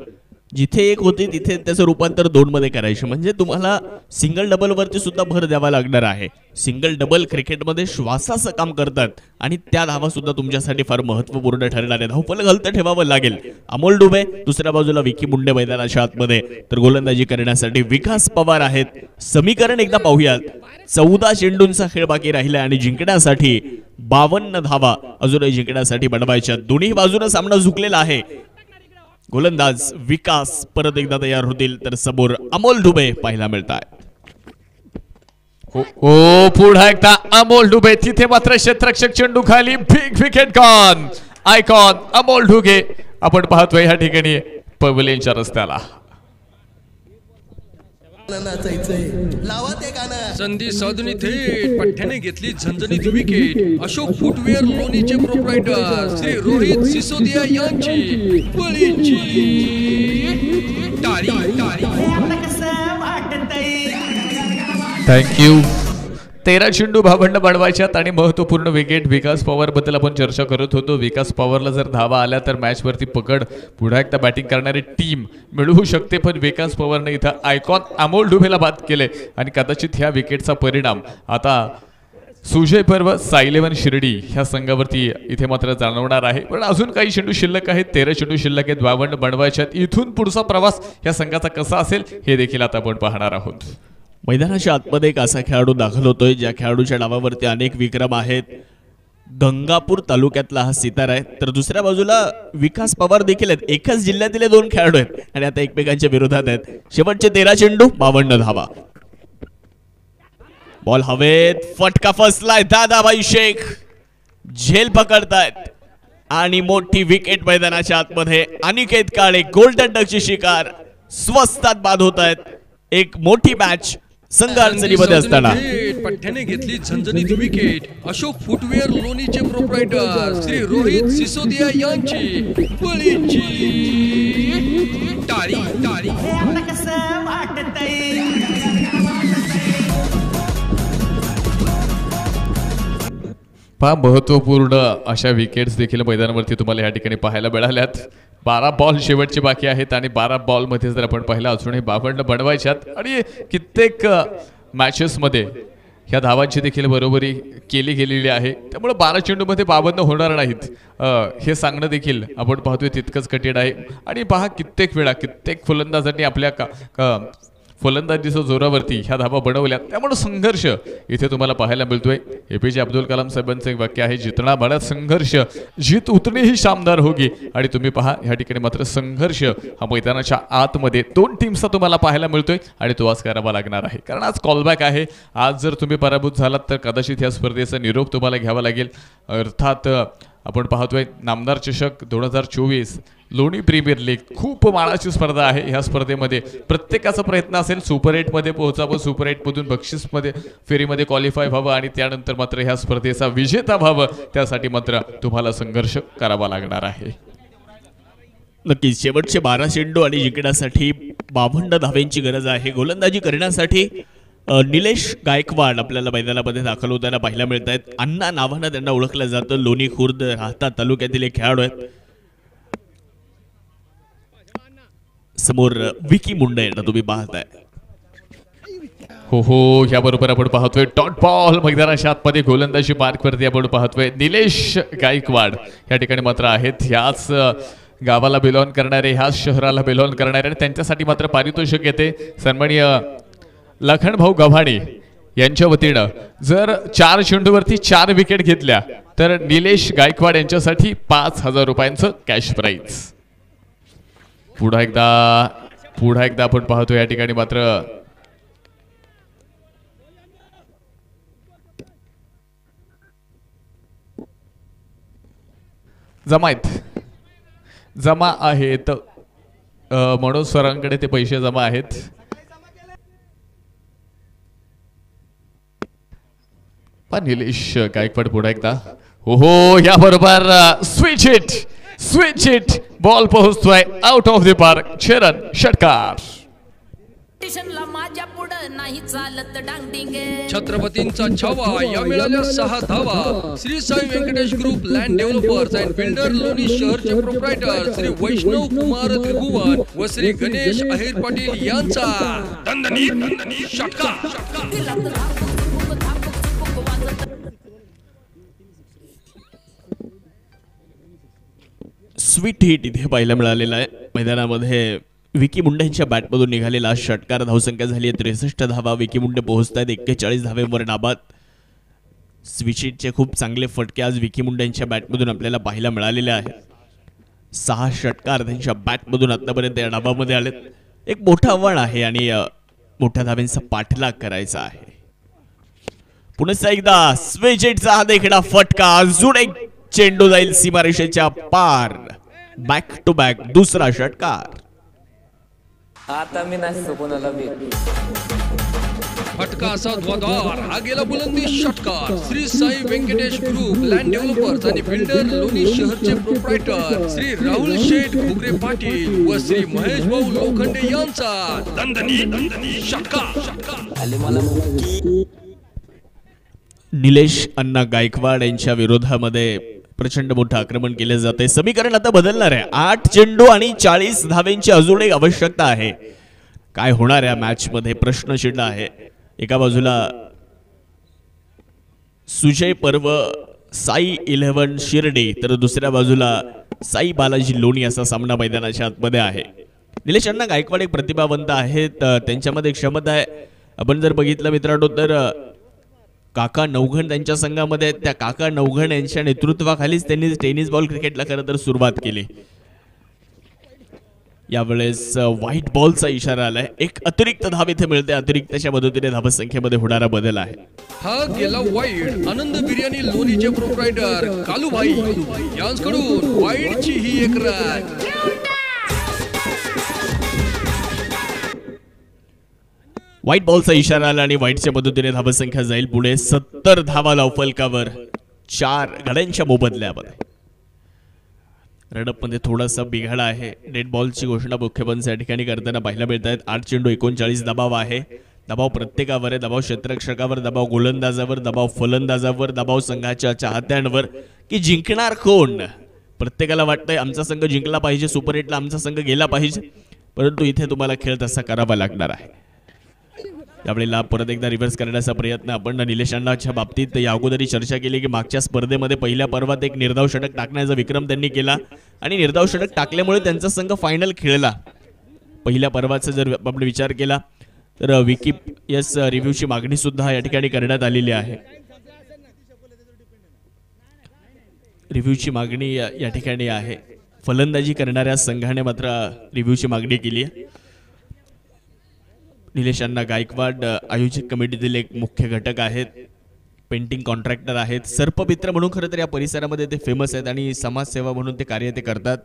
जिथे एक होती तिथे त्याचं रूपांतर 2 मध्ये करायचे. म्हणजे तुम्हाला सिंगल डबल वरती सुद्धा भर द्यावा लागणार आहे. सिंगल डबल क्रिकेटमध्ये श्वासाचं काम करतात आणि त्या धावा सुद्धा तुमच्यासाठी फार महत्त्वपूर्ण ठरणार आहे. धावफलक हलतं ठेवावं लागेल. अमोल डुबे दुसऱ्या बाजूला विकी मुंडे मैदानाच्या आतमध्ये, तर गोलंदाजी करण्यासाठी विकास पवार आहेत. समीकरण एकदा पाहूयात. 14 चेंडूंचा खेळ बाकी राहिला आणि जिंकण्यासाठी 52 धावा अजूनही जिंकण्यासाठी बनवायच्या. दोन्ही बाजूने सामना झुकलेला आहे. गोलंदाज विकास परत एकदा तयार होतील, तर समोर अमोल डुबे पाहायला मिळतात. हो पुन्हा एकदा अमोल डुबे. तिथे मात्र क्षेत्ररक्षक चेंडू खाली, big wicket gone. Icon Amol डुबे आपण पाहतोय या ठिकाणी पवलेंच्या रस्त्याला. संधी साधून थेट पठ्ठ्याने घेतली झणझणीत विकेट. अशोक फुटवेअर लोणीचे प्रोप्रायटर श्री रोहित सिसोदिया यांची बळींची टाळी टाळी. थँक्यू. 13 चेंडू 52 बनवायच्यात आणि महत्त्वपूर्ण विकेट. विकास पवार बद्दल आपण चर्चा करत होतो. विकास पवारला जर धावा आल्या तर मॅचवरती पकड पुन्हा एकदा बॅटिंग करणारी टीम मिळवू शकते, पण विकास पवारने इथं आयकॉन अमोल डुबेला बाद केले आणि कदाचित ह्या विकेटचा परिणाम आता सुजय पर्व साई11 शिर्डी ह्या संघावरती इथे मात्र जाणवणार आहे. पण अजून काही चेंडू शिल्लक आहेत. 13 चेंडू शिल्लक आहेत, 52 बनवायच्यात. इथून पुढचा प्रवास या संघाचा कसा असेल हे देखील आता आपण पाहणार आहोत. मैदानाच्या आतमध्ये एक असा खेळाडू दाखल होतोय ज्या खेळाडूच्या नावावरती अनेक विक्रम आहेत. गंगापूर तालुक्यातला हा सितार आहे, तर दुसऱ्या बाजूला विकास पवार देखील आहेत. एकाच जिल्ह्यातील 2 खेळाडू आहेत आणि आता एकमेकांच्या विरोधात आहेत. शेवटचे 13 चेंडू 52 धावा. बॉल हवेत, फटका फसलाय. दादाभाई शेख झेल पकडतायत आणि मोठी विकेट मैदानाच्या आतमध्ये. अनिकेत काळे गोल्डन डकची शिकार स्वस्तात बाद होत आहेत. एक मोठी मॅच संघ अडचणीमध्ये असताना पठ्ठ्याने घेतली झणझणीत विकेट. अशोक फुटवेअर लोणीचे प्रोप्रायटर श्री रोहित सिसोदिया यांची बळींची टाळी टाळी. पहा महत्त्वपूर्ण अशा विकेट्स देखील मैदानावरती तुम्हाला या ठिकाणी पाहायला मिळाल्यात. 12 बॉल शेवटचे बाकी आहेत आणि 12 बॉलमध्ये जर आपण पाहिलं अजूनही 52 बनवायच्यात आणि कित्येक मॅचेसमध्ये ह्या धावांची देखील बरोबरी केली गेलेली आहे. त्यामुळे 12 चेंडूमध्ये 52 होणार नाहीत हे सांगणं देखील आपण पाहतोय तितकंच कठीण आहे. आणि पहा कित्येक वेळा कित्येक फलंदाजांनी आपल्या फलंदाजीच्या जोरावरती ह्या धावा बनवल्या. त्यामुळे संघर्ष इथे तुम्हाला पाहायला मिळतोय. APJ अब्दुल कलाम साहेबांचं एक वाक्य आहे, जितना बड़ा संघर्ष जीत उतनी ही शानदार होगी. आणि तुम्ही पहा ह्या ठिकाणी मात्र संघर्ष हा मैदानाच्या आतमध्ये 2 टीम्सचा तुम्हाला पाहायला मिळतोय आणि तो आज करावा लागणार आहे, कारण आज कॉलबॅक आहे. आज जर तुम्ही पराभूत झालात तर कदाचित ह्या स्पर्धेचा निरोप तुम्हाला घ्यावा लागेल. अर्थात आपण पाहतोय नामदार चषक 2024 लोणी प्रीमियर लीग खूप मानाची स्पर्धा आहे. ह्या स्पर्धेमध्ये प्रत्येकाचा प्रयत्न असेल सुपर 8 मध्ये पोहोचावं, सुपर 8 मधून बक्षीसमध्ये फेरीमध्ये क्वालिफाय व्हावं आणि त्यानंतर मात्र ह्या स्पर्धेचा विजेता व्हावं. त्यासाठी मात्र तुम्हाला संघर्ष करावा लागणार आहे. नक्कीच शेवटचे 12 चेंडू आणि जिंकण्यासाठी 52 धाव्यांची गरज आहे. गोलंदाजी करण्यासाठी निलेश गायकवाड आपल्याला मैदानामध्ये दाखल होताना पाहायला मिळत आहेत. अण्णा नावानं त्यांना ओळखलं जातं. लोणी खुर्द राहता तालुक्यातील एक खेळाडू आहेत. समोर विकी मुंडे तुम्ही पाहताय. हो याबरोबर आपण पाहतोय डॉट बॉल मैदानाच्या आतमध्ये गोलंदाजी मार्कवरती आपण पाहतोय निलेश गायकवाड या ठिकाणी मात्र आहेत. ह्याच गावाला बिलॉंग करणारे, ह्याच शहराला बिलॉंग करणारे आणि त्यांच्यासाठी मात्र पारितोषिक येते सन्माननीय लखनभाऊ गव्हाणे यांच्या वतीनं. जर 4 चेंडूवरती 4 विकेट घेतल्या तर निलेश गायकवाड यांच्यासाठी 5,000 रुपयांचं कॅश प्राईज. पुन्हा एकदा आपण पाहतो या ठिकाणी मात्र जमा आहेत. मनोज सरांकडे ते पैसे जमा आहेत. निलेश गायकवाड पुन्हा एकदा हो याबरोबर स्विच इट बॉल पोहोचतोय आउट ऑफ द पार्क. चरण षटकार. माझ्या पुढं नाही चालत डांगडिंग. छत्रपतींचा छावा या मिळाल्या 6 धावा. Shri Sai Venkatesh group land developers and builder Loni शहरचे प्रोप्रायटर श्री वैष्णव कुमार त्रिभुवन व श्री गणेश अहिर पाटील यांचा दणदणीत षटकार. स्वीट हिट इथे पाहायला मिळालेला आहे. मैदानामध्ये विकी मुंडे यांच्या बॅटमधून निघालेला षटकार. धावसंख्या झाली आहे 63 धावा. विकी मुंडे पोहोचतायत 41 धावेवर डाबात. स्वीट हिटचे खूप चांगले फटके आज विकी मुंडे यांच्या बॅटमधून आपल्याला पाहायला मिळालेले आहेत. 6 षटकार त्यांच्या बॅटमधून आतापर्यंत या डाबामध्ये आलेत. एक मोठं आव्हान आहे आणि मोठ्या धाब्यांचा पाठलाग करायचा आहे. पुन्हा एकदा स्वीट हिटचा हा देखील फटका. अजून एक चेंडू जाईल सीमारेषेच्या पार. बॅक टू बॅक दुसरा षटकार. आता मी नाही कोणाला फटका असा ध्वजार हा गेला बुलंदी षटकार. Shri Sai Venkatesh group land developers आणि बिल्डर लोणी शहरचे प्रोप्रायटर श्री राहुल शेठ घुगरे पाटील व श्री महेश भाऊ लोखंडे यांचा दणदणीत षटकार. निलेश अण्णा गायकवाड यांच्या विरोधामध्ये प्रचंड मोठं आक्रमण केले जाते. समीकरण आता बदलणार आहे. 8 चेंडू आणि 40 धावेंची अजून एक आवश्यकता आहे. काय होणार या मॅच मध्ये प्रश्नचिन्ह आहे. एका बाजूला सुजय पर्व साई 11 शिर्डी तर दुसऱ्या बाजूला साई बालाजी लोणी असा सामना मैदानाच्या आतमध्ये आहे. निलेश अण्णा गायकवाड एक प्रतिभावंत आहेत. त्यांच्यामध्ये क्षमता आहे. आपण जर बघितलं मित्रांनो तर काका नवघण त्यांच्या संघामध्ये. त्या काका नवघण यांच्या नेतृत्वाखालीच त्यांनी टेनिस बॉल क्रिकेटला खरं तर सुरुवात केली. यावेळेस व्हाईट बॉलचा इशारा आलाय. एक अतिरिक्त धाव इथे मिळते. अतिरिक्तच्या मदतीने धावसंख्येमध्ये होणारा बदल आहे. हा गेला वाईट. आनंद बिर्याणी लोणीचे प्रोप्रायटर कालूभाई यांच्याकडून वाईटची ही एक रन. व्हाईट बॉलचा इशारा आला आणि व्हाईटच्या मदतीने धावसंख्या जाईल पुढे 70 धावा धावफलकावर 4 गड्यांच्या मोबदल्यामध्ये. रनअप मध्ये थोडासा बिघाड आहे. डेड बॉलची घोषणा मुख्यपंच या ठिकाणी करताना पाहायला मिळत आहेत. 8 चेंडू 39 दबाव आहे. दबाव प्रत्येकावर आहे. दबाव क्षेत्ररक्षकावर, दबाव गोलंदाजावर, दबाव फलंदाजावर, दबाव संघाच्या चाहत्यांवर की जिंकणार कोण. प्रत्येकाला वाटतंय आमचा संघ जिंकला पाहिजे, सुपर 8ला आमचा संघ गेला पाहिजे. परंतु इथे तुम्हाला खेळ तसा करावा लागणार आहे. त्यावेळेला परत एकदा रिव्हर्स करण्याचा प्रयत्न आपण निलेश अण्णाच्या बाबतीत या अगोदरही चर्चा केली की मागच्या स्पर्धेमध्ये पहिल्या पर्वात एक निर्धाव षटक टाकण्याचा विक्रम त्यांनी केला आणि निर्धाव षटक टाकल्यामुळे त्यांचा संघ फायनल खेळला. पहिल्या पर्वाचा जर आपण विचार केला तर विकीपीएस रिव्ह्यूची मागणी सुद्धा या ठिकाणी करण्यात आलेली आहे. रिव्ह्यूची मागणी या ठिकाणी आहे. फलंदाजी करणाऱ्या संघाने मात्र रिव्ह्यूची मागणी केली आहे. निलेश अण्णा गायकवाड आयोजक कमिटीतील एक मुख्य घटक आहेत. पेंटिंग कॉन्ट्रॅक्टर आहेत. सर्पमित्र म्हणून खरं तर या परिसरामध्ये ते फेमस आहेत आणि समाजसेवा म्हणून ते कार्य ते करतात.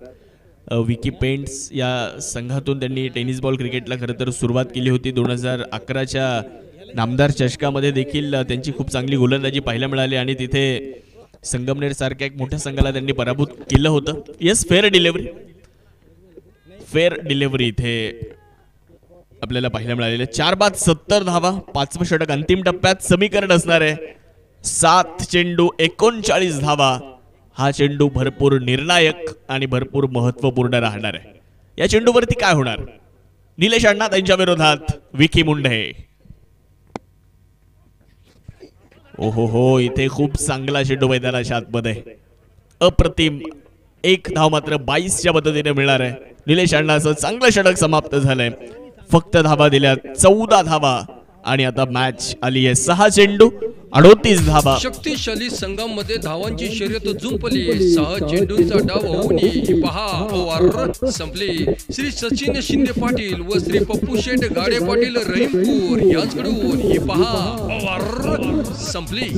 विकी पेंट्स या संघातून त्यांनी टेनिस बॉल क्रिकेटला खरं तर सुरुवात केली होती. 2011च्या नामदार चषकामध्ये देखील त्यांची खूप चांगली गोलंदाजी पाहायला मिळाली आणि तिथे संगमनेर सारख्या एक मोठ्या संघाला त्यांनी पराभूत केलं होतं. येस, फेअर डिलिव्हरी इथे आपल्याला पाहायला मिळालेले. 4 बाद 70 धावा. 5वं षटक अंतिम टप्प्यात. समीकरण असणार आहे 7 चेंडू 39 धावा. हा चेंडू भरपूर निर्णायक आणि भरपूर महत्वपूर्ण राहणार आहे. या चेंडूवरती काय होणार. निलेश अण्णा त्यांच्या विरोधात विकी मुंडे. ओहो हो, इथे खूप चांगला चेंडू मैदानाच्या आतमध्ये. अप्रतिम. 1 धाव मात्र 22च्या मदतीने मिळणार आहे. निलेश अण्णाचं चांगलं षटक समाप्त झालंय. फक्त धावा दिल्या 14 धावा आणि आता मॅच आली आहे 6 चेंडू 38 धावा. शक्तिशाली संघामध्ये धावांची शर्यत जुंपली. 6 चेंडूंचा डाव होऊन ही पहा ओव्हर संपली. श्री सचिन शिंदे पाटील व श्री पप्पू शेठ गाडे पाटील रहीमपूर यांच्याकडून ही पहा ओव्हर संपली.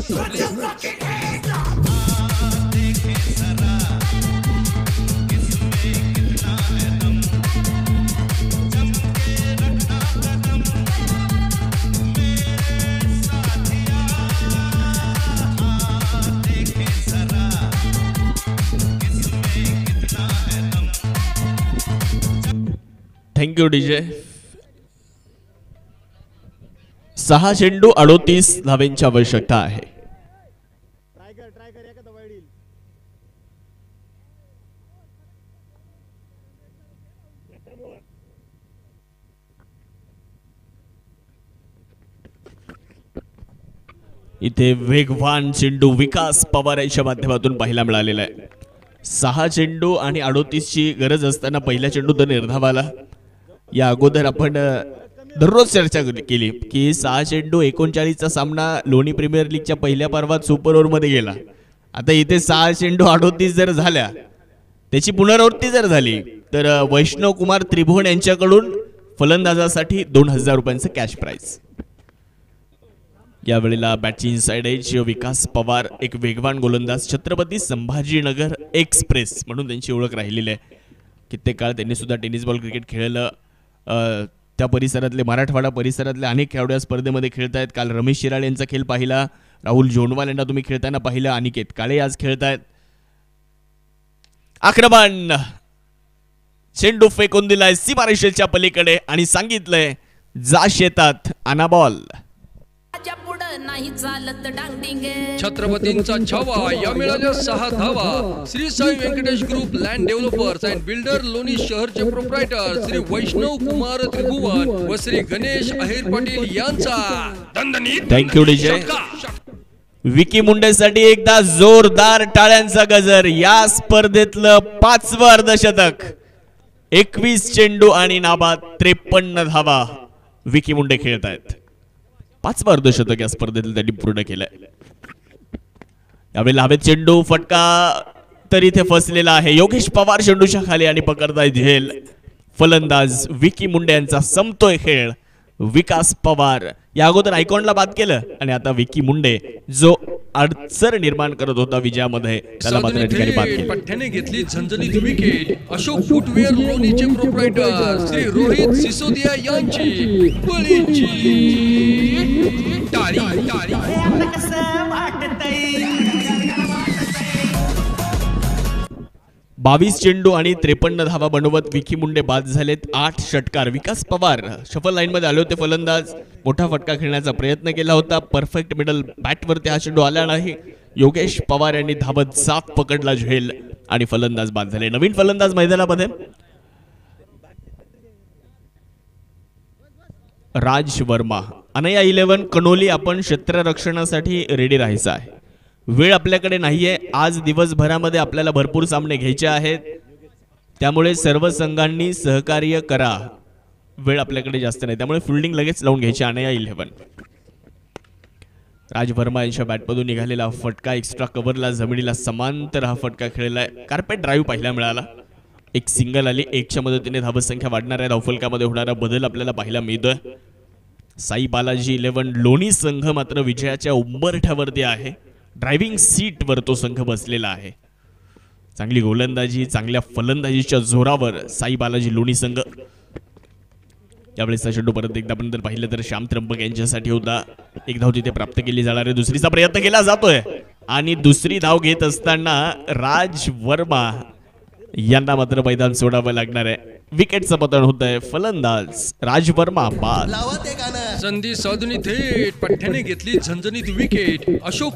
Thank you DJ. 6 चेंडू 38 धावांची आवश्यकता आहे. इथे वेगवान चेंडू विकास पवार यांच्या माध्यमातून पाहायला मिळालेला आहे. 6 चेंडू आणि 38ची गरज असताना पहिला चेंडू तर निर्धावाला. या अगोदर आपण दररोज चर्चा केली की 6 चेंडू 39चा सामना लोणी प्रीमियर लीगच्या पहिल्या पर्वात सुपर ओव्हरमध्ये गेला. आता इथे 6 चेंडू 38 जर झाल्या, त्याची पुनरावृत्ती जर झाली तर वैष्णव कुमार त्रिभुवन यांच्याकडून फलंदाजासाठी 2000 रुपयांचं कॅश प्राइज. यावेळेला बॅटची इनसाइड एज विकास पवार, एक वेगवान गोलंदाज, छत्रपती संभाजीनगर एक्सप्रेस म्हणून त्यांची ओळख राहिलेली आहे. कित्येक काळ त्यांनी सुद्धा टेनिस बॉल क्रिकेट खेळलं. त्या परिसरातले, मराठवाडा परिसरातले अनेक खेळाडू या स्पर्धेमध्ये खेळत आहेत. काल रमेश शिराळे यांचा खेळ पाहिला, राहुल जोनवाल यांना तुम्ही खेळताना पाहिलं, अनिकेत काळे आज खेळत आहेत. आक्रमण चेंडू फेकून दिलाय सीमारेषेच्या पलीकडे आणि सांगितलंय जा शेतात आणा बॉल. नाही चालत डांगडिंग. छत्रपतींचा छावा या मिळाल्या 6 धावा. Shri Sai Venkatesh group land developers and builder Loni शहरचे प्रोप्रायटर श्री वैष्णव कुमार त्रिभुवन व श्री गणेश अहिर पाटील यांचा दणदणीत थँक्यू डीजे. विकी मुंडेसाठी एकदा जोरदार टाळ्यांचा गजर. या स्पर्धेतलं 5वं अर्धशतक. 21 चेंडू आणि नाबाद 53 धावा विकी मुंडे खेळत आहेत. 5वं अर्धशतक या स्पर्धेतील त्यांनी पूर्ण केलंय. यावेळी हवेत चेंडू, फटका तर इथे फसलेला आहे. योगेश पवार चेंडूच्या खाली आणि पकडताय झेल. फलंदाज विकी मुंडे यांचा संपतोय खेळ. विकास पवार या अगोदर आयकॉनला बाद केलं आणि आता विकी मुंडे जो अडचण निर्माण करत होता विजयामध्ये, त्याला मात्र ठिकाणी बाद केलं. पठ्ठ्याने घेतली झणझणीत विकेट. अशोक फुटवेअर लोणीचे प्रोप्रायटर श्री रोहित सिसोदिया यांची बळींची टाळी. 22 चेंडू आणि 53 धावा बनवत विकी मुंडे बाद झालेत. 8 षटकार. विकास पवार शफल लाईन मध्ये आले होते. फलंदाज मोठा फटका खेळण्याचा प्रयत्न केला होता. परफेक्ट मिडल बॅटवरती हा चेंडू आला नाही. योगेश पवार यांनी धावत साफ पकडला झेल आणि फलंदाज बाद झाले. नवीन फलंदाज मैदानामध्ये राज वर्मा. अनया 11 कनोली. आपण क्षेत्ररक्षणासाठी रेडी राहायचं आहे. वेळ आपल्याकडे नाहीये. आज दिवसभरामध्ये आपल्याला भरपूर सामने घ्यायचे आहेत, त्यामुळे सर्व संघांनी सहकार्य करा. वेळ आपल्याकडे जास्त नाही, त्यामुळे फिल्डिंग लगेच लावून घ्यायची. अनया 11. राज वर्मा यांच्या बॅटमधून निघालेला फटका एक्स्ट्रा कव्हरला जमिनीला समांतर हा फटका खेळलाय. कार्पेट ड्राईव्ह पाहायला मिळाला. एक सिंगल आली. 1च्या मदतीने धावसंख्या वाढणार आहे. धावफलकामध्ये होणारा बदल आपल्याला पाहायला मिळतोय. साई बालाजी 11 लोणी संघ मात्र विजयाच्या उंबरठ्यावरती आहे. ड्रायव्हिंग सीट वर तो संघ बसलेला आहे. चांगली गोलंदाजी, चांगल्या फलंदाजीच्या जोरावर साई बालाजी लोणी संघ. यावेळेस चेंडू परत एकदा आपण जर पाहिलं तर श्याम त्र्यंबक यांच्यासाठी होता. एक धाव तिथे प्राप्त केली जाणार आहे. दुसरीचा प्रयत्न केला जातोय आणि दुसरी धाव घेत असताना राज वर्मा यांना मात्र मैदान सोडावं लागणार आहे. विकेटचं पतन होत आहे. फलंदाज राज वर्मा बाद. संधी साधून थेट पठ्ठ्याने घेतली झणझणीत विकेट. अशोक